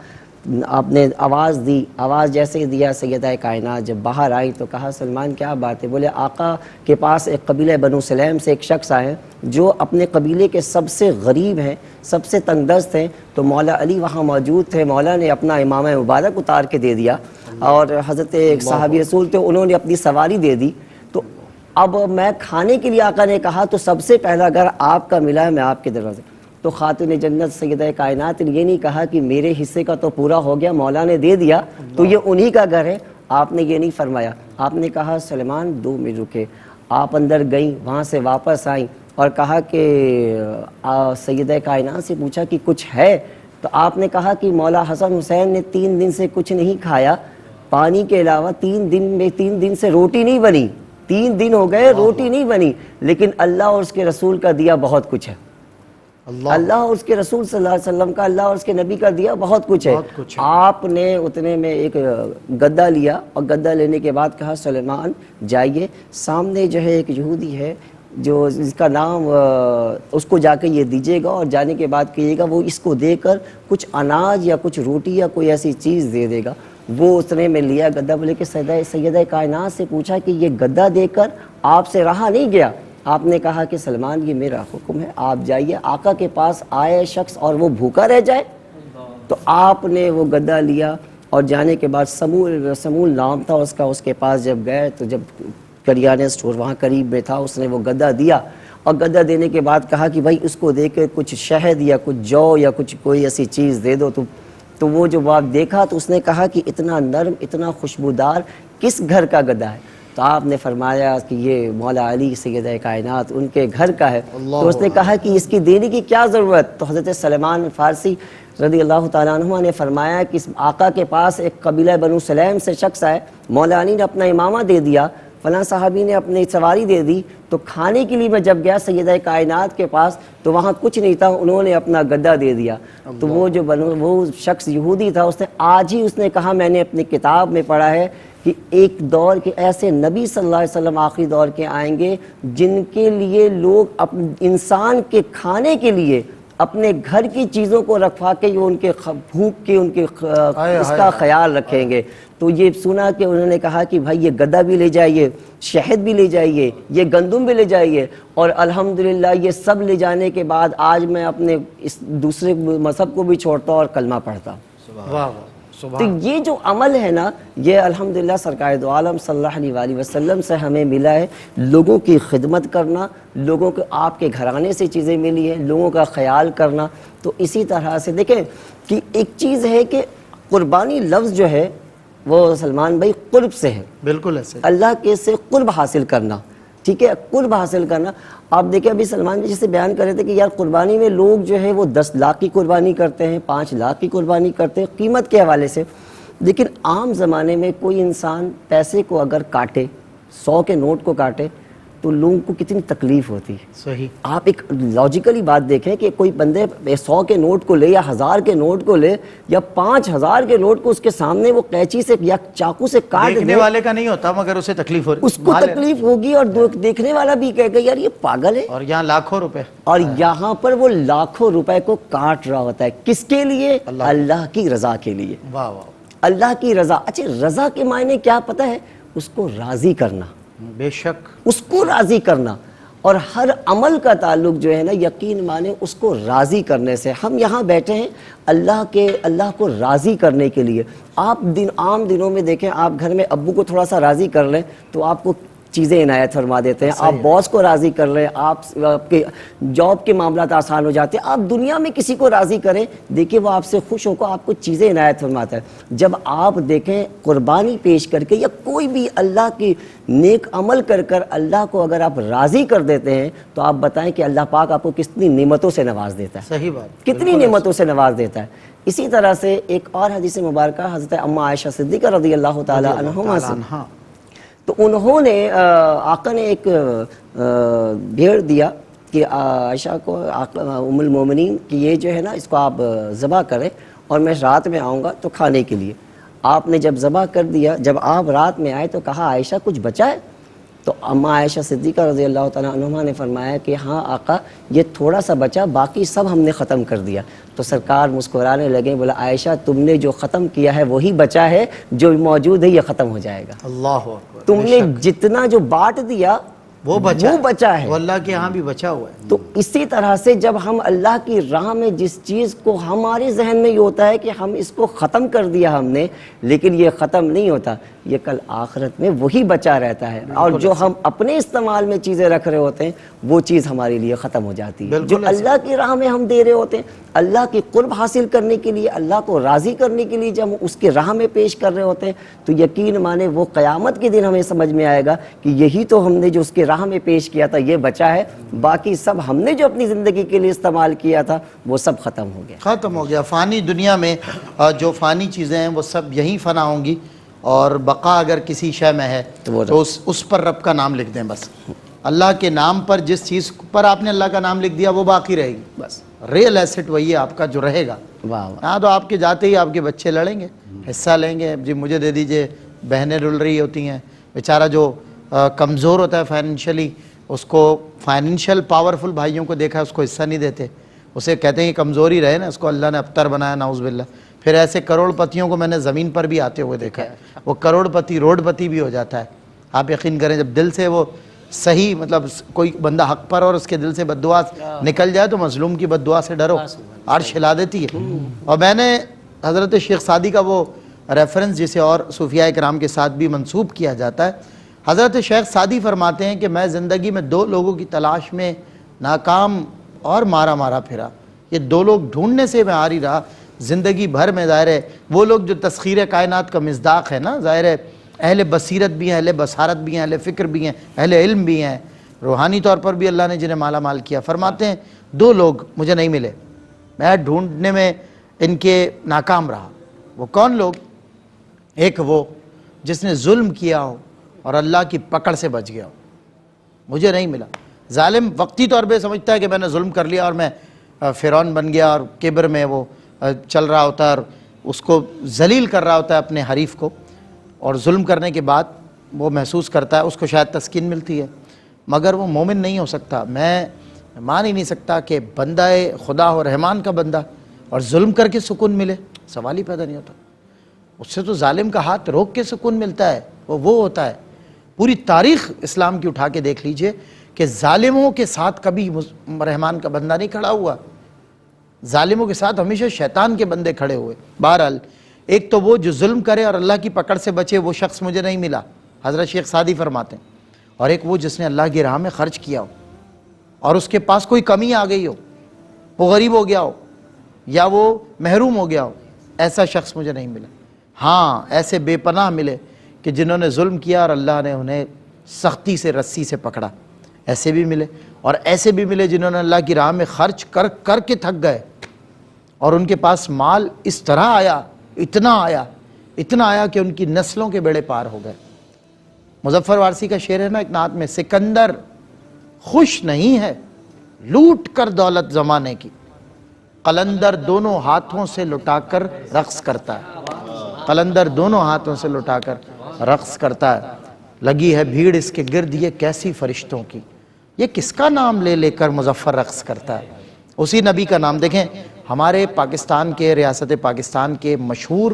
آپ نے آواز دی، آواز جیسے ہی دیا سیدہ کائنات جب باہر آئی تو کہا سلمان کیا بات ہے؟ بولے آقا کے پاس ایک قبیلہ بنو سلیم سے ایک شخص آئے ہیں جو اپنے قبیلے کے سب سے غریب ہیں، سب سے تنگ دست ہیں، تو مولا علی وہاں موجود تھے، مولا نے اپنا امامہ مبارک اتار کے دے دیا اور حضرت ایک صحابی رسول تھے انہوں نے اپنی سواری دے دی۔ تو اب میں کھانے کے لیے آقا نے کہا تو سب سے پہلا گھر آپ کا ملا ہے، میں آپ کے دروازے۔ تو خاتون جنت سیدہ کائنات نے یہ نہیں کہا کہ میرے حصے کا تو پورا ہو گیا، مولا نے دے دیا تو یہ انہی کا گھر ہے، آپ نے یہ نہیں فرمایا۔ آپ نے کہا سلمان 2 منٹ رکے، آپ اندر گئیں، وہاں سے واپس آئیں اور کہا کہ سیدہ کائنات سے پوچھا کہ کچھ ہے؟ تو آپ نے کہا کہ مولا حسن حسین نے 3 دن سے کچھ نہیں کھایا، پانی کے علاوہ 3 دن سے روٹی نہیں بنی، 3 دن ہو گئے روٹی نہیں بنی، لیکن اللہ اور اس کے رسول کا دیا بہت کچھ ہے، اللہ اور اس کے رسول صلی اللہ علیہ وسلم کا، اللہ اور اس کے نبی کا دیا بہت کچھ ہے۔ آپ نے اتنے میں ایک گدا لیا اور گدا لینے کے بعد کہا سلمان جائیے سامنے جو ہے ایک یہودی ہے جو جس کا نام اس کو جا کے یہ دیجیے گا اور جانے کے بعد کہیے گا وہ اس کو دے کر کچھ اناج یا کچھ روٹی یا کوئی ایسی چیز دے دے گا۔ وہ اتنے میں لیا گدا، بولے کہ سیدہ کائنات سے پوچھا کہ یہ گدا دے کر آپ سے رہا نہیں گیا؟ آپ نے کہا کہ سلمان یہ میرا حکم ہے، آپ جائیے، آقا کے پاس آئے شخص اور وہ بھوکا رہ جائے؟ تو آپ نے وہ گدا لیا اور جانے کے بعد سمول نام تھا اس کا، اس کے پاس جب گئے تو جب کریانے اسٹور وہاں قریب میں تھا، اس نے وہ گدا دیا اور گدا دینے کے بعد کہا کہ بھائی اس کو دے کے کچھ شہد یا کچھ جو یا کچھ کوئی ایسی چیز دے دو۔ تو وہ جو آپ دیکھا تو اس نے کہا کہ اتنا نرم اتنا خوشبودار کس گھر کا گدا ہے؟ تو آپ نے فرمایا کہ یہ مولا علی سیدہ کائنات ان کے گھر کا ہے۔ تو اس نے کہا کہ اس کی دینے کی کیا ضرورت؟ تو حضرت سلمان فارسی رضی اللہ تعالیٰ عنہ نے فرمایا کہ اس آقا کے پاس ایک قبیلہ بنو سلیم سے شخص آئے، مولا علی نے اپنا امامہ دے دیا، فلاں صحابی نے اپنی سواری دے دی، تو کھانے کے لیے میں جب گیا سیدہ کائنات کے پاس تو وہاں کچھ نہیں تھا، انہوں نے اپنا گدا دے دیا۔ تو وہ شخص یہودی تھا، اس نے آج ہی اس نے کہا میں نے اپنی کتاب میں پڑھا ہے کہ ایک دور کے ایسے نبی صلی اللہ علیہ وسلم آخری دور کے آئیں گے جن کے لیے لوگ انسان کے کھانے کے لیے اپنے گھر کی چیزوں کو رکھوا کے یہ ان کے بھوک کے ان کے اس کا خیال رکھیں گے۔ تو یہ سنا کہ انہوں نے کہا کہ بھائی یہ گدا بھی لے جائیے، شہد بھی لے جائیے، یہ گندم بھی لے جائیے، اور الحمدللہ یہ سب لے جانے کے بعد آج میں اپنے اس دوسرے مذہب کو بھی چھوڑتا ہوں اور کلمہ پڑھتا ہوں۔ تو یہ جو عمل ہے نا، یہ الحمدللہ سرکار دو عالم صلی اللہ علیہ وآلہ وسلم سے ہمیں ملا ہے، لوگوں کی خدمت کرنا، لوگوں کو آپ کے گھرانے سے چیزیں ملی ہیں، لوگوں کا خیال کرنا۔ تو اسی طرح سے دیکھیں کہ ایک چیز ہے کہ قربانی لفظ جو ہے وہ سلمان بھائی قرب سے ہے، بالکل ایسے اللہ کے سے قرب حاصل کرنا، ٹھیک ہے، قرب حاصل کرنا۔ آپ دیکھیں ابھی سلمان بھی جیسے بیان کر رہے تھے کہ یار قربانی میں لوگ جو ہے وہ 10 لاکھ کی قربانی کرتے ہیں، 5 لاکھ کی قربانی کرتے ہیں قیمت کے حوالے سے، لیکن عام زمانے میں کوئی انسان پیسے کو اگر کاٹے، 100 کے نوٹ کو کاٹے تو لوگوں کو کتنی تکلیف ہوتی ہے۔ صحیح، آپ ایک لاجیکلی بات دیکھیں کہ کوئی بندے 100 کے نوٹ کو لے یا 1000 کے نوٹ کو لے یا 5000 کے نوٹ کو اس کے سامنے وہ قینچی سے یا چاقو سے کاٹ دے، دیکھنے والے کا نہیں ہوتا مگر اسے تکلیف ہو رہی، اس کو تکلیف ہوگی اور دیکھنے والا بھی کہے گا یار یہ پاگل ہے، اور یہاں لاکھوں روپے، اور یہاں پر وہ لاکھوں روپے کو کاٹ رہا ہوتا ہے کس کے لیے؟ اللہ کی رضا کے لیے، واہ واہ، اللہ کی رضا۔ اچھا رضا کے معنی کیا پتہ ہے؟ اس کو راضی کرنا، بے شک، اس کو راضی کرنا، اور ہر عمل کا تعلق جو ہے نا یقین مانے اس کو راضی کرنے سے۔ ہم یہاں بیٹھے ہیں اللہ کو راضی کرنے کے لیے۔ آپ عام دنوں میں دیکھیں، آپ گھر میں ابو کو تھوڑا سا راضی کر لیں تو آپ کو چیزیں عنایت فرما دیتے ہیں. آپ باس کو راضی کر رہے ہیں, آپ کے جاب کے معاملات آسان ہو جاتے ہیں. آپ دنیا میں کسی کو راضی کریں, دیکھیں وہ آپ سے خوش ہو کر آپ کو چیزیں عنایت فرماتا ہے. جب آپ دیکھیں قربانی پیش کر کے یا کوئی بھی اللہ کی نیک عمل کر کر اللہ کو اگر آپ راضی کر دیتے ہیں تو آپ بتائیں کہ اللہ پاک آپ کو کتنی نعمتوں سے نواز دیتا ہے. صحیح بات, کتنی نعمتوں سے نواز دیتا ہے. اسی طرح سے ایک اور حدیث مبارکہ حضرت اماں عائشہ صدیقہ رضی اللہ تعالی عنہما سے, تو انہوں نے آقا نے ایک بھیڑ دیا کہ عائشہ کو, ام المومنین کہ یہ جو ہے نا اس کو آپ ذبح کریں اور میں رات میں آؤں گا تو کھانے کے لیے. آپ نے جب ذبح کر دیا, جب آپ رات میں آئے تو کہا عائشہ کچھ بچا ہے؟ تو اماں عائشہ صدیقہ رضی اللہ تعالیٰ عنہما نے فرمایا کہ ہاں آقا یہ تھوڑا سا بچا, باقی سب ہم نے ختم کر دیا. تو سرکار مسکرانے لگے, بولا عائشہ تم نے جو ختم کیا ہے وہی بچا ہے, جو موجود ہے یہ ختم ہو جائے گا. اللہ اکبر, تم نے جتنا جو بانٹ دیا وہ بچا ہے, وہ اللہ کے ہاں بھی بچا ہوا ہے. تو اسی طرح سے جب ہم اللہ کی راہ میں جس چیز کو ہمارے ذہن میں یہ ہوتا ہے کہ ہم اس کو ختم کر دیا ہم نے, لیکن یہ ختم نہیں ہوتا, یہ کل آخرت میں وہی بچا رہتا ہے. اور جو ہم اپنے استعمال میں چیزیں رکھ رہے ہوتے ہیں وہ چیز ہمارے لیے ختم ہو جاتی ہے. جو اللہ کی راہ میں ہم دے رہے ہوتے ہیں, اللہ کی قرب حاصل کرنے کے لیے, اللہ کو راضی کرنے کے لیے جب ہم اس کے راہ میں پیش کر رہے ہوتے ہیں تو یقین مانے وہ قیامت کے دن ہمیں سمجھ میں آئے گا کہ یہی تو ہم نے جو اس کے راہ میں پیش کیا تھا یہ بچا ہے, باقی سب ہم نے جو اپنی زندگی کے لیے استعمال کیا تھا وہ سب ختم ہو گیا. ختم ہو گیا. فانی دنیا میں جو فانی چیزیں ہیں وہ سب یہیں فنا ہوں گی, اور بقا اگر کسی شے میں ہے تو اس پر رب کا نام لکھ دیں. بس اللہ کے نام پر جس چیز پر آپ نے اللہ کا نام لکھ دیا وہ باقی رہے گی. بس ریئل ایسٹ وہی ہے آپ کا جو رہے گا. ہاں تو آپ کے جاتے ہی آپ کے بچے لڑیں گے, حصہ لیں گے, جی مجھے دے دیجئے. بہنیں رل رہی ہوتی ہیں, بیچارہ جو کمزور ہوتا ہے فائنینشلی, اس کو فائنینشیل پاورفل بھائیوں کو دیکھا اس کو حصہ نہیں دیتے, اسے کہتے ہیں کہ کمزوری رہے نا, اس کو اللہ نے ابتر بنایا نعوذ باللہ. پھر ایسے کروڑ پتیوں کو میں نے زمین پر بھی آتے ہوئے دیکھا ہے, وہ کروڑ پتی روڈ پتی بھی ہو جاتا ہے. آپ یقین کریں جب دل سے وہ صحیح, مطلب کوئی بندہ حق پر اور اس کے دل سے بد دعا نکل جائے تو مظلوم کی بد دعا سے ڈرو, عرش ہلا دیتی ہے. اور میں نے حضرت شیخ سعدی کا وہ ریفرنس جسے اور صوفیاء کرام کے ساتھ بھی منسوب کیا جاتا ہے, حضرت شیخ سعدی فرماتے ہیں کہ میں زندگی میں 2 لوگوں کی تلاش میں ناکام اور مارا پھرا. یہ 2 لوگ ڈھونڈنے سے میں آ رہی رہا زندگی بھر میں. ظاہر ہے وہ لوگ جو تسخیر کائنات کا مصداق ہے نا, ظاہر ہے اہل بصیرت بھی ہیں, اہل بصارت بھی ہیں, اہل فکر بھی ہیں, اہل علم بھی ہیں, روحانی طور پر بھی اللہ نے جنہیں مالا مال کیا. فرماتے ہیں 2 لوگ مجھے نہیں ملے, میں ڈھونڈنے میں ان کے ناکام رہا. وہ کون لوگ؟ ایک وہ جس نے ظلم کیا ہو اور اللہ کی پکڑ سے بچ گیا ہو, مجھے نہیں ملا. ظالم وقتی طور پہ سمجھتا ہے کہ میں نے ظلم کر لیا اور میں فرعون بن گیا, اور کبر میں وہ چل رہا ہوتا ہے اور اس کو ذلیل کر رہا ہوتا ہے اپنے حریف کو, اور ظلم کرنے کے بعد وہ محسوس کرتا ہے, اس کو شاید تسکین ملتی ہے, مگر وہ مومن نہیں ہو سکتا. میں مان ہی نہیں سکتا کہ بندہ خدا ہو, رحمان کا بندہ, اور ظلم کر کے سکون ملے, سوال ہی پیدا نہیں ہوتا. اس سے تو ظالم کا ہاتھ روک کے سکون ملتا ہے, وہ ہوتا ہے. پوری تاریخ اسلام کی اٹھا کے دیکھ لیجئے کہ ظالموں کے ساتھ کبھی رحمان کا بندہ نہیں کھڑا ہوا, ظالموں کے ساتھ ہمیشہ شیطان کے بندے کھڑے ہوئے. بہرحال ایک تو وہ جو ظلم کرے اور اللہ کی پکڑ سے بچے, وہ شخص مجھے نہیں ملا, حضرت شیخ سعدی فرماتے ہیں. اور ایک وہ جس نے اللہ کی راہ میں خرچ کیا ہو اور اس کے پاس کوئی کمی آ گئی ہو, وہ غریب ہو گیا ہو یا وہ محروم ہو گیا ہو, ایسا شخص مجھے نہیں ملا. ہاں ایسے بے پناہ ملے کہ جنہوں نے ظلم کیا اور اللہ نے انہیں سختی سے رسی سے پکڑا, ایسے بھی ملے. اور ایسے بھی ملے جنہوں نے اللہ کی راہ میں خرچ کر کے تھک گئے اور ان کے پاس مال اس طرح آیا, اتنا آیا کہ ان کی نسلوں کے بیڑے پار ہو گئے. مظفر وارسی کا شعر ہے نا ایک نعت میں, سکندر خوش نہیں ہے لوٹ کر دولت زمانے کی, قلندر دونوں ہاتھوں سے لٹا کر رقص کرتا ہے. قلندر دونوں ہاتھوں سے لٹا کر رقص کرتا ہے. لگی ہے بھیڑ اس کے گرد یہ کیسی فرشتوں کی, یہ کس کا نام لے لے کر مظفر رقص کرتا ہے. اسی نبی کا نام دیکھیں. ہمارے پاکستان کے, ریاست پاکستان کے مشہور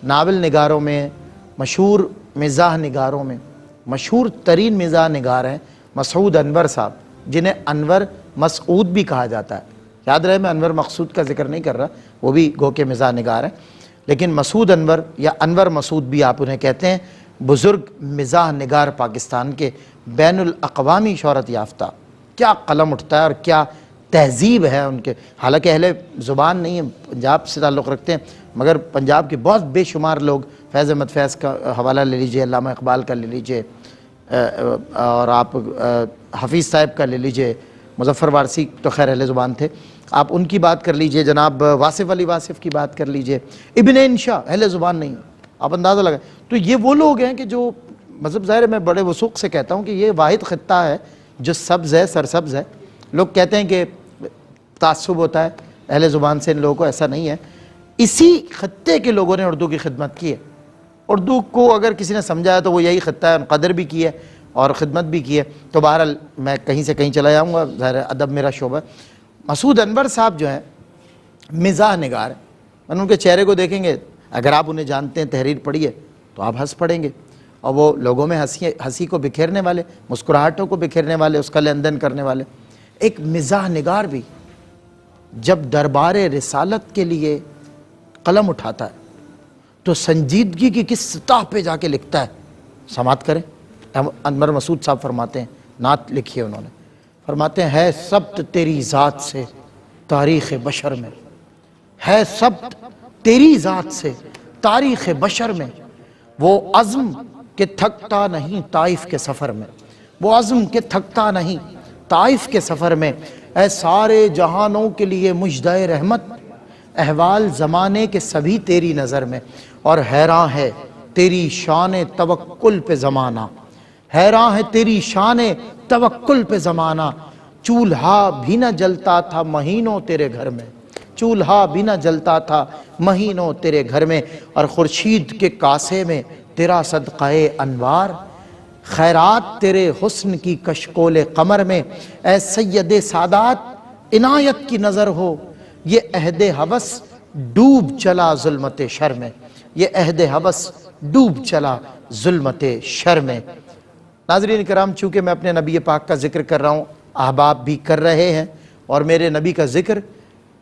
ناول نگاروں میں, مشہور مزاح نگاروں میں مشہور ترین مزاح نگار ہیں مسعود انور صاحب, جنہیں انور مسعود بھی کہا جاتا ہے. یاد رہے میں انور مقصود کا ذکر نہیں کر رہا, وہ بھی گو کے مزاح نگار ہیں, لیکن مسعود انور یا انور مسعود بھی آپ انہیں کہتے ہیں. بزرگ مزاح نگار پاکستان کے، بین الاقوامی شہرت یافتہ، کیا قلم اٹھتا ہے اور کیا تہذیب ہے ان کے. حالانکہ اہل زبان نہیں ہیں، پنجاب سے تعلق رکھتے ہیں، مگر پنجاب کے بہت بے شمار لوگ، فیض احمد فیض کا حوالہ لے لیجئے، علامہ اقبال کا لے لیجئے، اور آپ حفیظ صاحب کا لے لیجئے، مظفر وارثی تو خیر اہل زبان تھے، آپ ان کی بات کر لیجئے، جناب واصف علی واصف کی بات کر لیجئے، ابن انشا اہل زبان نہیں، آپ اندازہ لگائیں. تو یہ وہ لوگ ہیں کہ جو مطلب ظاہر ہے، میں بڑے وثوق سے کہتا ہوں کہ یہ واحد خطہ ہے جو سبز ہے، سرسبز ہے. لوگ کہتے ہیں کہ تعصب ہوتا ہے اہل زبان سے، ان لوگوں کو ایسا نہیں ہے. اسی خطے کے لوگوں نے اردو کی خدمت کی ہے. اردو کو اگر کسی نے سمجھا ہے تو وہ یہی خطہ ہے، قدر بھی کی ہے اور خدمت بھی کی ہے. تو بہرحال میں کہیں سے کہیں چلا جاؤں گا، ظاہر ہے ادب میرا شعبہ. مسعود انور صاحب جو ہیں مزاح نگار ہیں. میں ان کے چہرے کو دیکھیں گے، اگر آپ انہیں جانتے ہیں، تحریر پڑھی ہے تو آپ ہنس پڑیں گے. اور وہ لوگوں میں ہنسی کو بکھیرنے والے، مسکراہٹوں کو بکھیرنے والے، اس کا لین دین کرنے والے. ایک مزاح نگار بھی جب دربار رسالت کے لیے قلم اٹھاتا ہے تو سنجیدگی کی کس سطح پہ جا کے لکھتا ہے. سماعت کریں. انور مسعود صاحب فرماتے ہیں، نعت لکھی ہے انہوں نے، فرماتے ہیں ہے سبت تیری ذات سے تاریخ بشر میں، ہے سبت تیری ذات سے تاریخ بشر میں، وہ عزم کہ تھکتا نہیں طائف کے سفر میں، وہ عزم کہ تھکتا نہیں طائف کے سفر میں. اے سارے جہانوں کے لیے مجدہ رحمت، احوال زمانے کے سبھی تیری نظر میں. اور حیراں ہے تیری شان توکل پہ زمانہ، حیراں ہے تیری شان توکل پہ زمانہ. چولہا بھی نہ جلتا تھا مہینوں تیرے گھر میں، چولہا بھی نہ جلتا تھا مہینوں تیرے گھر میں. اور خورشید کے کاسے میں تیرا صدقہ انوار، خیرات تیرے حسن کی کشکول قمر میں. اے سید سادات عنایت کی نظر ہو، یہ عہد حبس ڈوب چلا ظلمت شر میں، یہ عہد حبس ڈوب چلا ظلمت شر میں. ناظرین کرام، چونکہ میں اپنے نبی پاک کا ذکر کر رہا ہوں، احباب بھی کر رہے ہیں، اور میرے نبی کا ذکر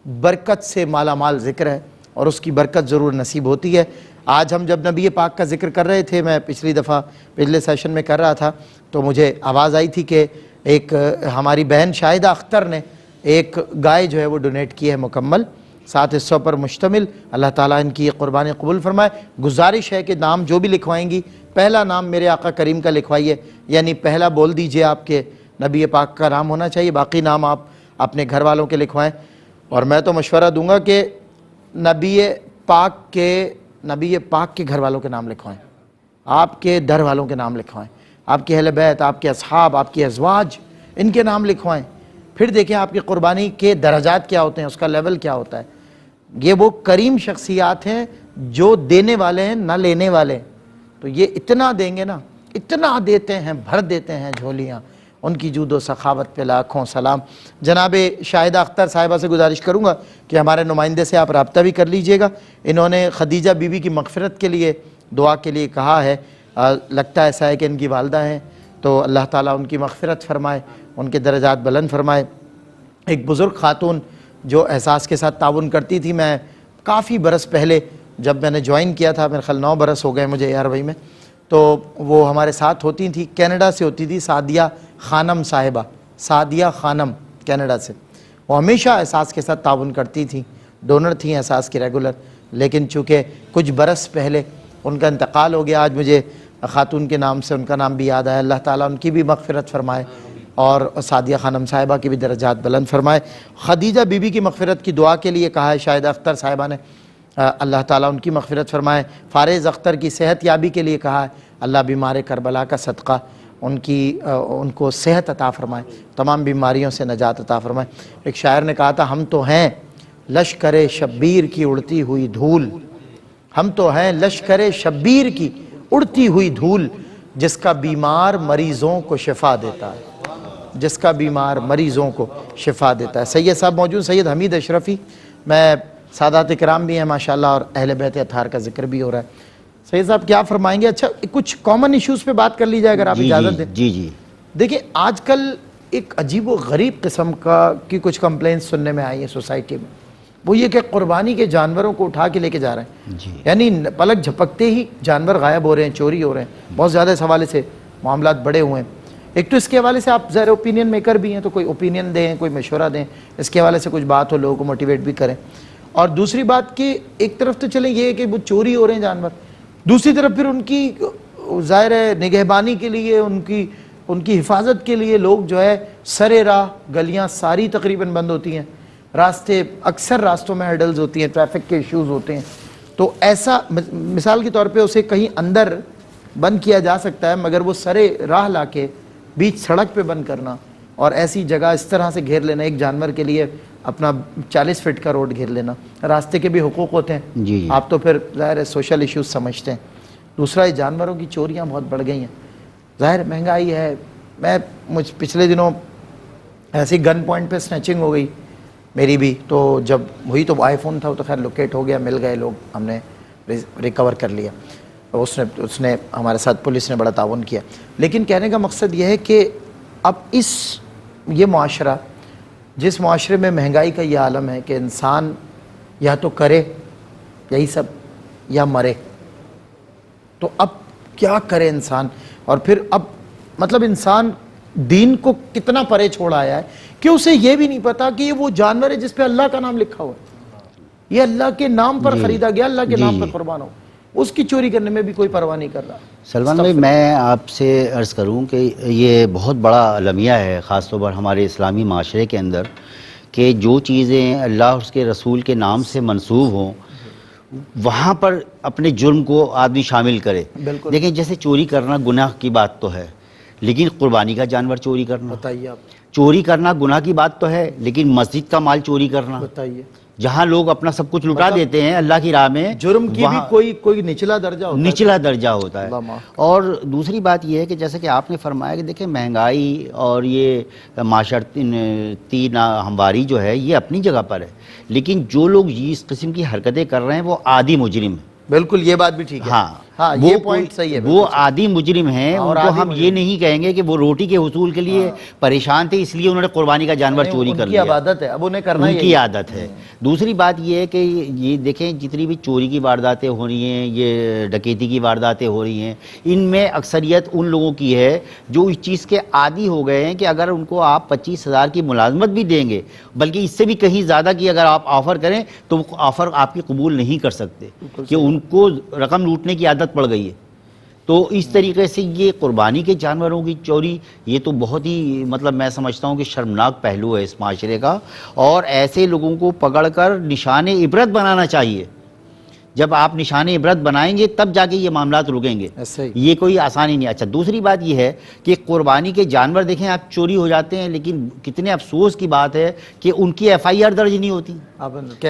برکت سے مالا مال ذکر ہے اور اس کی برکت ضرور نصیب ہوتی ہے. آج ہم جب نبی پاک کا ذکر کر رہے تھے، میں پچھلی دفعہ پچھلے سیشن میں کر رہا تھا، تو مجھے آواز آئی تھی کہ ایک ہماری بہن شاہدہ اختر نے ایک گائے جو ہے وہ ڈونیٹ کی ہے مکمل 7 حصوں پر مشتمل. اللہ تعالیٰ ان کی قربانی قبول فرمائے. گزارش ہے کہ نام جو بھی لکھوائیں گی، پہلا نام میرے آقا کریم کا لکھوائیے، یعنی پہلا بول دیجئے آپ کے نبی پاک کا نام ہونا چاہیے، باقی نام آپ اپنے گھر والوں کے لکھوائیں. اور میں تو مشورہ دوں گا کہ نبی پاک کے گھر والوں کے نام لکھوائیں، آپ کے در والوں کے نام لکھوائیں، آپ کے اہل بیت، آپ کے اصحاب، آپ کے ازواج، ان کے نام لکھوائیں. پھر دیکھیں آپ کی قربانی کے درجات کیا ہوتے ہیں، اس کا لیول کیا ہوتا ہے. یہ وہ کریم شخصیات ہیں جو دینے والے ہیں، نہ لینے والے. تو یہ اتنا دیں گے نا، اتنا دیتے ہیں، بھر دیتے ہیں جھولیاں. ان کی جود و سخاوت پہ لاکھوں سلام. جناب شاہدہ اختر صاحبہ سے گزارش کروں گا کہ ہمارے نمائندے سے آپ رابطہ بھی کر لیجئے گا. انہوں نے خدیجہ بی بی کی مغفرت کے لیے دعا کے لیے کہا ہے. لگتا ایسا ہے کہ ان کی والدہ ہیں، تو اللہ تعالیٰ ان کی مغفرت فرمائے، ان کے درجات بلند فرمائے. ایک بزرگ خاتون جو احساس کے ساتھ تعاون کرتی تھی، میں کافی برس پہلے جب میں نے جوائن کیا تھا، میرے خیال 9 برس ہو گئے مجھے ARY میں، تو وہ ہمارے ساتھ ہوتی تھی. کینیڈا سے ہوتی تھی، سعدیہ خانم صاحبہ، سعدیہ خانم کینیڈا سے. وہ ہمیشہ احساس کے ساتھ تعاون کرتی تھیں، ڈونر تھیں احساس کی ریگولر. لیکن چونکہ کچھ برس پہلے ان کا انتقال ہو گیا، آج مجھے خاتون کے نام سے ان کا نام بھی یاد آیا. اللہ تعالیٰ ان کی بھی مغفرت فرمائے اور سعدیہ خانم صاحبہ کی بھی درجات بلند فرمائے. خدیجہ بی بی کی مغفرت کی دعا کے لیے کہا ہے شاہدہ اختر صاحبہ نے، اللہ تعالیٰ ان کی مغفرت فرمائے. فارز اختر کی صحت یابی کے لیے کہا ہے، اللہ بیمار کربلا کا صدقہ ان کو صحت عطا فرمائے، تمام بیماریوں سے نجات عطا فرمائے. ایک شاعر نے کہا تھا، ہم تو ہیں لشکر شبیر کی اڑتی ہوئی دھول، ہم تو ہیں لشکر شبیر کی اڑتی ہوئی دھول، جس کا بیمار مریضوں کو شفا دیتا ہے، جس کا بیمار مریضوں کو شفا دیتا ہے. سید صاحب موجود، سید حمید اشرفی، میں سادات اکرام بھی ہیں ماشاءاللہ، اور اہل بیت اطہار کا ذکر بھی ہو رہا ہے. سید صاحب کیا فرمائیں گے؟ اچھا کچھ کامن ایشوز پہ بات کر لی جائے اگر آپ اجازت دیں. جی دیکھیں آج کل ایک عجیب و غریب قسم کی کچھ کمپلینس سننے میں آئی ہیں سوسائٹی میں. وہ یہ کہ قربانی کے جانوروں کو اٹھا کے لے کے جا رہے ہیں، جی یعنی پلک جھپکتے ہی جانور غائب ہو رہے ہیں، چوری ہو رہے ہیں، بہت زیادہ اس حوالے سے معاملات بڑے ہوئے ہیں۔ ایک تو اس کے حوالے سے آپ ظاہر اوپینین میکر بھی ہیں، تو کوئی اوپینین دیں، کوئی مشورہ دیں، اس کے حوالے سے کچھ بات ہو، لوگوں کو موٹیویٹ بھی کریں۔ اور دوسری بات کہ ایک طرف تو چلیں یہ ہے کہ وہ چوری ہو رہے ہیں جانور، دوسری طرف پھر ان کی ظاہر ہے نگہبانی کے لیے، ان کی حفاظت کے لیے لوگ جو ہے سر راہ، گلیاں ساری تقریباً بند ہوتی ہیں، راستے اکثر راستوں میں ہرڈلز ہوتی ہیں، ٹریفک کے ایشوز ہوتے ہیں، تو ایسا مثال کے طور پہ اسے کہیں اندر بند کیا جا سکتا ہے، مگر وہ سر راہ لا کے بیچ سڑک پہ بند کرنا اور ایسی جگہ اس طرح سے گھیر لینا، ایک جانور کے لیے اپنا 40 فٹ کا روڈ گھیر لینا، راستے کے بھی حقوق ہوتے ہیں، جی آپ تو پھر ظاہر ہے سوشل ایشوز سمجھتے ہیں۔ دوسرا یہ جانوروں کی چوریاں بہت بڑھ گئی ہیں، ظاہر مہنگائی ہے، مجھ پچھلے دنوں ایسی گن پوائنٹ پہ سنیچنگ ہو گئی میری بھی، تو جب ہوئی تو آئی فون تھا، وہ تو خیر لوکیٹ ہو گیا، مل گئے لوگ، ہم نے ریکور کر لیا، اس نے ہمارے ساتھ پولیس نے بڑا تعاون کیا۔ لیکن کہنے کا مقصد یہ ہے کہ اب یہ معاشرہ، جس معاشرے میں مہنگائی کا یہ عالم ہے کہ انسان یا تو کرے یہی سب یا مرے، تو اب کیا کرے انسان؟ اور پھر اب مطلب انسان دین کو کتنا پرے چھوڑ آیا ہے کہ اسے یہ بھی نہیں پتا کہ یہ وہ جانور ہے جس پہ اللہ کا نام لکھا ہوا ہے، یہ اللہ کے نام پر خریدا گیا، اللہ کے نام پر قربان ہو، اس کی چوری کرنے میں بھی کوئی پرواہ نہیں کر رہا۔ سلمان بھائی، میں آپ سے عرض کروں کہ یہ بہت بڑا المیہ ہے، خاص طور پر ہمارے اسلامی معاشرے کے اندر، کہ جو چیزیں اللہ اور اس کے رسول کے نام سے منسوب ہوں وہاں پر اپنے جرم کو آدمی شامل کرے۔ بالکل۔ دیکھیں جیسے چوری کرنا گناہ کی بات تو ہے، لیکن قربانی کا جانور چوری کرنا، بتائیے آپ، چوری کرنا گناہ کی بات تو ہے، لیکن مسجد کا مال چوری کرنا، بتائیے، جہاں لوگ اپنا سب کچھ لٹا دیتے ہیں اللہ کی راہ میں، جرم کی بھی کوئی نچلا درجہ ہوتا ہے، نچلا درجہ ہوتا ہے۔ اللہ معاف۔ اور دوسری بات یہ ہے کہ جیسے کہ آپ نے فرمایا کہ دیکھیں مہنگائی اور یہ معاشرتی ہمواری جو ہے یہ اپنی جگہ پر ہے، لیکن جو لوگ اس قسم کی حرکتیں کر رہے ہیں وہ عادی مجرم ہیں۔ بالکل، یہ بات بھی ٹھیک ہے، ہاں یہ پوائنٹ صحیح ہے، وہ عادی مجرم ہیں، ان کو ہم یہ نہیں کہیں گے کہ وہ روٹی کے حصول کے لیے پریشان تھے اس لیے انہوں نے قربانی کا جانور چوری کر لیا، ان کی عادت ہے، اب انہیں کرنا ان کی عادت ہے۔ دوسری بات یہ ہے کہ یہ دیکھیں جتنی بھی چوری کی وارداتیں ہو رہی ہیں، یہ ڈکیتی کی وارداتیں ہو رہی ہیں، ان میں اکثریت ان لوگوں کی ہے جو اس چیز کے عادی ہو گئے ہیں کہ اگر ان کو آپ 25,000 کی ملازمت بھی دیں گے، بلکہ اس سے بھی کہیں زیادہ کی اگر آپ آفر کریں تو وہ آفر آپ کی قبول نہیں کر سکتے، کہ ان کو رقم لوٹنے کی عادت پڑ گئی ہے۔ تو اس طریقے سے یہ قربانی کے جانوروں کی چوری یہ تو بہت ہی مطلب میں سمجھتا ہوں کہ شرمناک پہلو ہے اس معاشرے کا، اور ایسے لوگوں کو پکڑ کر نشان عبرت بنانا چاہیے۔ جب آپ نشان عبرت بنائیں گے تب جا کے یہ معاملات رکیں گے، یہ کوئی آسانی نہیں۔ اچھا دوسری بات یہ ہے کہ قربانی کے جانور دیکھیں آپ چوری ہو جاتے ہیں، لیکن کتنے افسوس کی بات ہے کہ ان کی FIR درج نہیں ہوتی،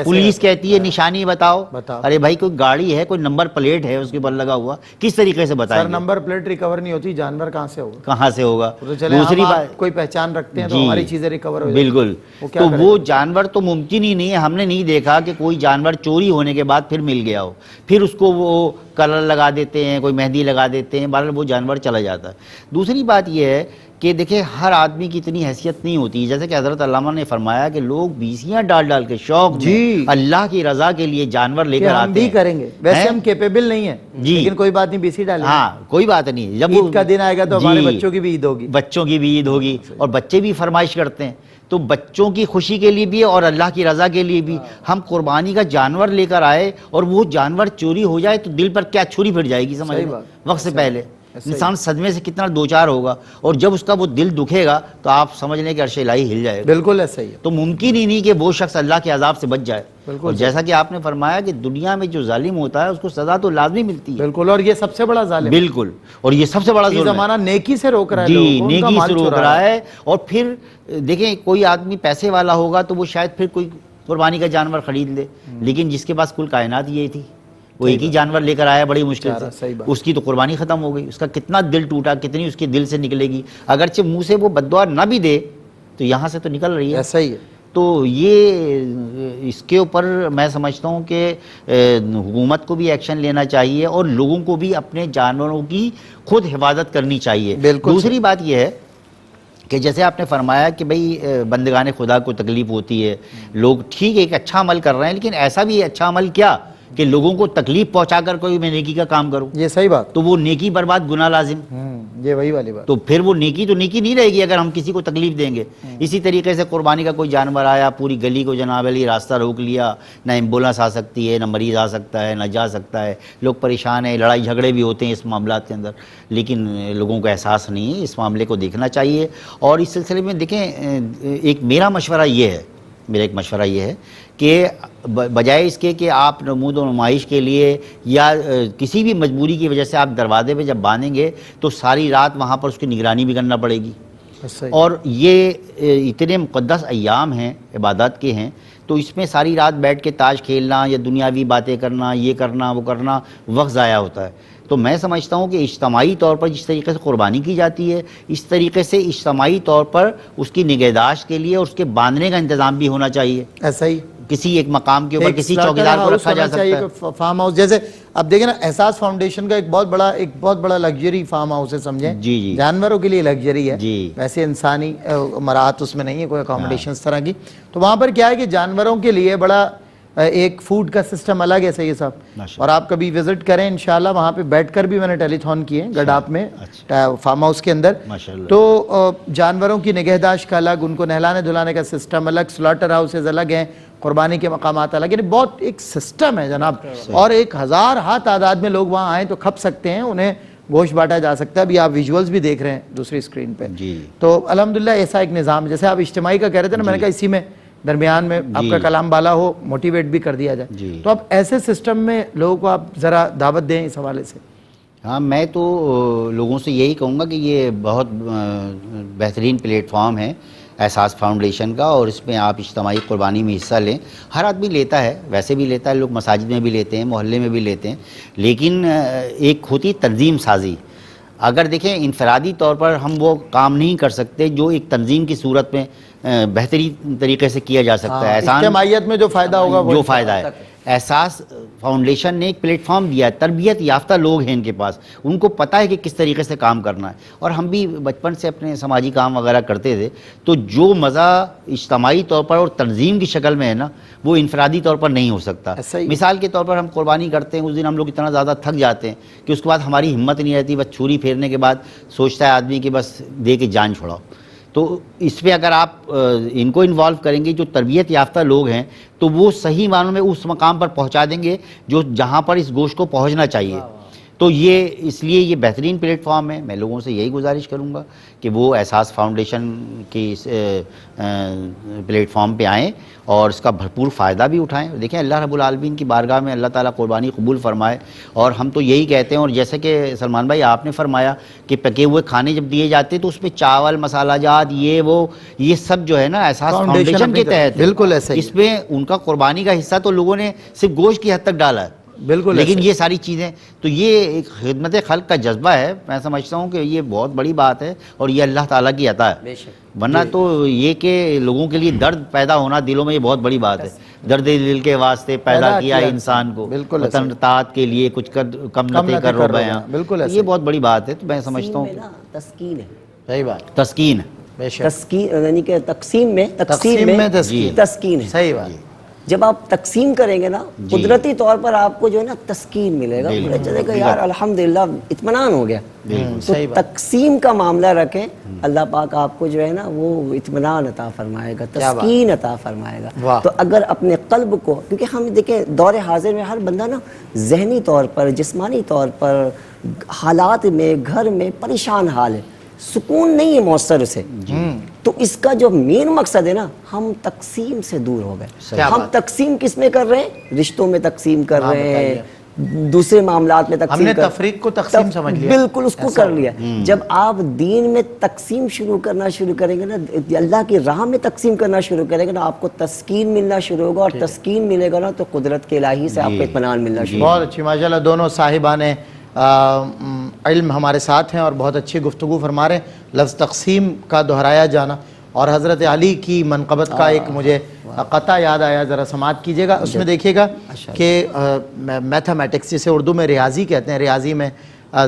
پولیس کہتی ہے نشانی بتاؤ، ارے بھائی کوئی گاڑی ہے، کوئی نمبر پلیٹ ہے اس کے اوپر لگا ہوا، کس طریقے سے بتائیں گے؟ نمبر پلیٹ ریکور نہیں ہوتی، جانور کہاں سے ہوگا؟ کہاں سے ہوگا؟ دوسری بات کوئی پہچان رکھتے ہیں تو ہماری چیزیں ریکور ہو جاتی ہیں، بالکل، تو وہ جانور تو ممکن ہی نہیں ہے، ہم نے نہیں دیکھا کہ کوئی جانور چوری ہونے کے بعد پھر مل گیا ہو، پھر اس کو وہ کلر لگا دیتے ہیں، کوئی مہندی لگا دیتے ہیں، بہرحال وہ جانور چلا جاتا ہے۔ دوسری بات یہ ہے کہ دیکھیں ہر آدمی کی اتنی حیثیت نہیں ہوتی، جیسے کہ حضرت علامہ نے فرمایا کہ لوگ بیسیاں ڈال کے شوق میں اللہ کی رضا کے لیے جانور لے کر آتے ہیں، ہم بھی کریں گے، ویسے ہم کیپیبل نہیں ہیں، لیکن کوئی بات نہیں، بیسی ڈالیں، ہاں کوئی بات نہیں، جب عید کا دن آئے گا تو ہمارے بچوں کی بھی عید ہوگی، بچوں کی بھی عید ہوگی، اور بچے بھی فرمائش کرتے ہیں، تو بچوں کی خوشی کے لیے بھی اور اللہ کی رضا کے لیے بھی ہم قربانی کا جانور لے کر آئے اور وہ جانور چوری ہو جائے تو دل پر کیا چھری پھر جائے گی، سمجھ وقت سے پہلے انسان صدمے سے کتنا دوچار ہوگا، اور جب اس کا وہ دل دکھے گا تو آپ سمجھ لیں کہ عرش الہی ہل جائے گا۔ بالکل ایسا ہی ہے، تو ممکن ہی نہیں کہ وہ شخص اللہ کے عذاب سے بچ جائے، اور جیسا کہ آپ نے فرمایا کہ دنیا میں جو ظالم ہوتا ہے اس کو سزا تو لازمی ملتی ہے، بالکل، اور یہ سب سے بڑا ظالم ہے، بالکل، اور یہ سب سے بڑا ظلم ہے، زمانہ نیکی سے روک رہا ہے، جی نیکی سے روک رہا ہے۔ اور پھر دیکھیں کوئی آدمی پیسے والا ہوگا تو وہ شاید پھر کوئی قربانی کا جانور خرید لے، لیکن جس کے پاس کل کائنات یہ تھی وہ ایک ہی جانور لے کر آیا بڑی مشکل سے، اس کی تو قربانی ختم ہو گئی، اس کا کتنا دل ٹوٹا، کتنی اس کے دل سے نکلے گی، اگرچہ منہ سے وہ بد دعا نہ بھی دے تو یہاں سے تو نکل رہی ہے، ایسا ہی ہے۔ تو یہ اس کے اوپر میں سمجھتا ہوں کہ حکومت کو بھی ایکشن لینا چاہیے اور لوگوں کو بھی اپنے جانوروں کی خود حفاظت کرنی چاہیے۔ دوسری بات یہ ہے کہ جیسے آپ نے فرمایا کہ بھئی بندگان خدا کو تکلیف ہوتی ہے، لوگ ٹھیک ہے ایک اچھا عمل کر رہے ہیں، لیکن ایسا بھی اچھا عمل کیا کہ لوگوں کو تکلیف پہنچا کر کوئی میں نیکی کا کام کروں، یہ صحیح بات، تو وہ نیکی برباد، گناہ لازم، یہ وہی والی بات. تو پھر وہ نیکی تو نیکی نہیں رہے گی اگر ہم کسی کو تکلیف دیں گے. اسی طریقے سے قربانی کا کوئی جانور آیا، پوری گلی کو جناب علی راستہ روک لیا، نہ ایمبولینس آ سکتی ہے، نہ مریض آ سکتا ہے، نہ جا سکتا ہے، لوگ پریشان ہیں، لڑائی جھگڑے بھی ہوتے ہیں اس معاملات کے اندر، لیکن لوگوں کو احساس نہیں ہے. اس معاملے کو دیکھنا چاہیے. اور اس سلسلے میں دیکھیں ایک میرا مشورہ یہ ہے کہ بجائے اس کے کہ آپ نمود و نمائش کے لیے یا کسی بھی مجبوری کی وجہ سے آپ دروازے پہ جب باندھیں گے تو ساری رات وہاں پر اس کی نگرانی بھی کرنا پڑے گی. اور یہ اتنے مقدس ایام ہیں، عبادات کے ہیں، تو اس میں ساری رات بیٹھ کے تاش کھیلنا یا دنیاوی باتیں کرنا، یہ کرنا وہ کرنا، وقت ضائع ہوتا ہے. تو میں سمجھتا ہوں کہ اجتماعی طور پر جس طریقے سے قربانی کی جاتی ہے، اس طریقے سے اجتماعی طور پر اس کی نگہداشت کے لیے اور اس کے باندھنے کا انتظام بھی ہونا چاہیے. ایسا ہی کسی ایک مقام کے اوپر کسی چوکیدار کو رکھا جا سکتا ہے. فارم ہاؤس جیسے اب دیکھیں نا، احساس فاؤنڈیشن کا ایک بہت بڑا لگژری فارم ہاؤس ہے، سمجھیں. جی جانوروں کے لیے لگژری ہے، جی. ویسے انسانی مراحت اس میں نہیں ہے کوئی اکاموڈیشن اس طرح کی. تو وہاں پر کیا ہے کہ جانوروں کے لیے بڑا ایک فوڈ کا سسٹم الگ ہے سید صاحب. اور آپ کبھی وزٹ کریں انشاءاللہ، وہاں پہ بیٹھ کر بھی میں نے ٹیلی تھون کیے گڈاپ میں فارم ہاؤس کے اندر. تو جانوروں کی نگہداشت کا الگ، ان کو نہلانے دھلانے کا سسٹم الگ، سلاٹر ہاؤسز الگ ہیں، قربانی کے مقامات الگ، یعنی بہت ایک سسٹم ہے جناب. اور 1000 تعداد میں لوگ وہاں آئیں تو کھپ سکتے ہیں، انہیں گوشت بانٹا جا سکتا ہے. ابھی آپ ویژولز بھی دیکھ رہے ہیں دوسری اسکرین پہ. تو الحمدللہ ایسا ایک نظام، جیسے آپ اجتماعی کا کہہ رہے تھے نا، میں نے کہا اسی میں درمیان میں آپ کا کلام بالا ہو، موٹیویٹ بھی کر دیا جائے. تو اب ایسے سسٹم میں لوگوں کو آپ ذرا دعوت دیں اس حوالے سے. ہاں، میں تو لوگوں سے یہی کہوں گا کہ یہ بہت بہترین پلیٹ فارم ہے احساس فاؤنڈیشن کا، اور اس میں آپ اجتماعی قربانی میں حصہ لیں. ہر آدمی لیتا ہے، ویسے بھی لیتا ہے، لوگ مساجد میں بھی لیتے ہیں، محلے میں بھی لیتے ہیں، لیکن ایک ہوتی تنظیم سازی. اگر دیکھیں انفرادی طور پر ہم وہ کام نہیں کر سکتے جو ایک تنظیم کی صورت میں بہترین طریقے سے کیا جا سکتا ہے. اجتماعیت میں جو فائدہ ہوگا جو فائدہ ہے. احساس فاؤنڈیشن نے ایک پلیٹ فارم دیا ہے، تربیت یافتہ لوگ ہیں ان کے پاس، ان کو پتہ ہے کہ کس طریقے سے کام کرنا ہے. اور ہم بھی بچپن سے اپنے سماجی کام وغیرہ کرتے تھے، تو جو مزہ اجتماعی طور پر اور تنظیم کی شکل میں ہے نا، وہ انفرادی طور پر نہیں ہو سکتا. مثال کے طور پر ہم قربانی کرتے ہیں، اس دن ہم لوگ اتنا زیادہ تھک جاتے ہیں کہ اس کے بعد ہماری ہمت نہیں رہتی، بس چھری پھیرنے کے بعد سوچتا ہے آدمی کہ بس دے کے جان چھڑاؤ. تو اس پہ اگر آپ ان کو انوالو کریں گے، جو تربیت یافتہ لوگ ہیں، تو وہ صحیح معنوں میں اس مقام پر پہنچا دیں گے جو جہاں پر اس گوشت کو پہنچنا چاہیے. تو یہ اس لیے یہ بہترین پلیٹ فارم ہے. میں لوگوں سے یہی گزارش کروں گا کہ وہ احساس فاؤنڈیشن کی اس پلیٹ فارم پہ آئیں اور اس کا بھرپور فائدہ بھی اٹھائیں. دیکھیں اللہ رب العالمین کی بارگاہ میں اللہ تعالیٰ قربانی قبول فرمائے. اور ہم تو یہی کہتے ہیں، اور جیسے کہ سلمان بھائی آپ نے فرمایا کہ پکے ہوئے کھانے جب دیے جاتے تو اس میں چاول، مسالہ جات، یہ سب جو ہے نا احساس فاؤنڈیشن کے تحت بالکل ایسا ہی. اس میں ان کا قربانی کا حصہ تو لوگوں نے صرف گوشت کی حد تک ڈالا ہے، بالکل. لیکن یہ ساری چیزیں، تو یہ ایک خدمت خلق کا جذبہ ہے. میں سمجھتا ہوں کہ یہ بہت بڑی بات ہے اور یہ اللہ تعالیٰ کی عطا ہے. ورنہ تو یہ کہ لوگوں کے لیے درد پیدا ہونا دلوں میں، یہ بہت بڑی بات ہے. درد دل کے واسطے پیدا کیا انسان کو، وطن اطاعت کے لیے کچھ کم نہ کر رو بیاں. یہ بہت بڑی بات ہے. تو میں سمجھتا ہوں تسکین ہے. صحیح بات. تسکین یعنی کہ تقسیم میں تسکین ہے. صحیح بات. جب آپ تقسیم کریں گے نا، قدرتی طور پر آپ کو جو ہے نا تسکین ملے گا. چلے گا یار الحمدللہ اطمینان ہو گیا. تو تقسیم کا معاملہ رکھیں، اللہ پاک آپ کو جو ہے نا وہ اطمینان عطا فرمائے گا، تسکین عطا فرمائے گا. تو اگر اپنے قلب کو، کیونکہ ہم دیکھیں دور حاضر میں ہر بندہ نا ذہنی طور پر، جسمانی طور پر، حالات میں، گھر میں پریشان حال ہے، سکون نہیں ہے موثر اسے. تو اس کا جو مین مقصد ہے نا، ہم تقسیم سے دور ہو گئے. ہم تقسیم کس میں کر رہے ہیں؟ رشتوں میں تقسیم کر رہے ہیں، دوسرے معاملات میں تقسیم. ہم نے تفریق کو تقسیم سمجھ لیا. بالکل اس کو کر لیا. جب آپ دین میں تقسیم شروع کریں گے نا، اللہ کی راہ میں تقسیم کرنا شروع کریں گے نا، آپ کو تسکین ملنا شروع ہوگا. اور تسکین ملے گا نا تو قدرت کے الہی سے آپ کو اطمینان ملنا شروع ہوگا. بہت اچھی ماشاءاللہ دونوں صاحبان علم ہمارے ساتھ ہیں اور بہت اچھی گفتگو فرما رہے ہیں. لفظ تقسیم کا دہرایا جانا اور حضرت علی کی منقبت کا ایک مجھے قطع یاد آیا، ذرا سماعت کیجئے گا. اس میں دیکھیے گا کہ میتھمیٹکس، جسے اردو میں ریاضی کہتے ہیں، ریاضی میں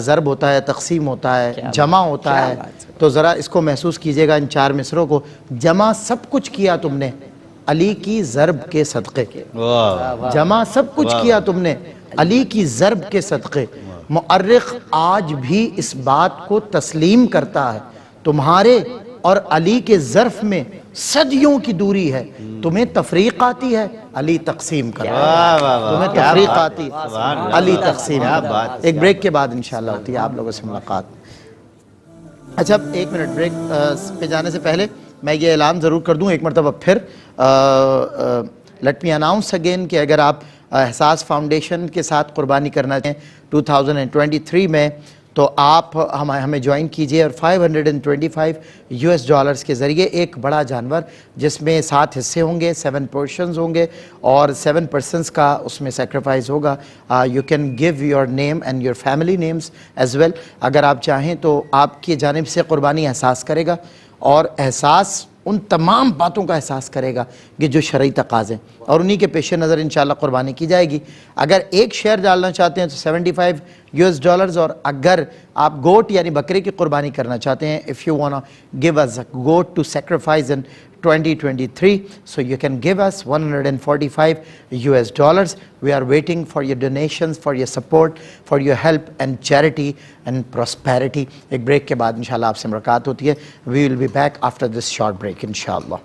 ضرب ہوتا ہے، تقسیم ہوتا ہے، جمع ہوتا ہے. تو ذرا اس کو محسوس کیجئے گا ان 4 مصروں کو. جمع سب کچھ کیا تم نے علی کی ضرب کے صدقے. جمع سب کچھ کیا تم نے علی کی ضرب کے صدقے. مؤرخ آج بھی اس بات کو تسلیم کرتا ہے تمہارے اور علی کے ظرف میں صدیوں کی دوری ہے. تمہیں تفریق آتی ہے، علی تقسیم کرتا ہے. تمہیں تفریق آتی ہے، علی تقسیم کرتا ہے. ایک بریک کے بعد انشاءاللہ ہوتی ہے آپ لوگوں سے ملاقات. اچھا 1 منٹ بریک پہ جانے سے پہلے میں یہ اعلان ضرور کر دوں ایک مرتبہ پھر. لیٹ می اناؤنس اگین کہ اگر آپ احساس فاؤنڈیشن کے ساتھ قربانی کرنا چاہیں 2023 میں تو آپ ہمیں جوائن کیجئے اور $525 کے ذریعے ایک بڑا جانور جس میں 7 حصے ہوں گے، 7 پورشنز ہوں گے اور 7 پرسنز کا اس میں سیکریفائز ہوگا. You can give your name and your family names as well. اگر آپ چاہیں تو آپ کی جانب سے قربانی احساس کرے گا اور احساس ان تمام باتوں کا احساس کرے گا کہ جو شرعی تقاضے ہیں اور انہی کے پیش نظر انشاءاللہ قربانی کی جائے گی. اگر ایک شیئر ڈالنا چاہتے ہیں تو $75 اور اگر آپ گوٹ یعنی بکرے کی قربانی کرنا چاہتے ہیں if you wanna give us a goat to sacrifice in 2023 so you can give us $145. We are waiting for your donations, for your support, for your help and charity and prosperity. ایک break کے بعد انشاءاللہ آپ سے ملاقات ہوتی ہے. We will be back after this short break inshallah.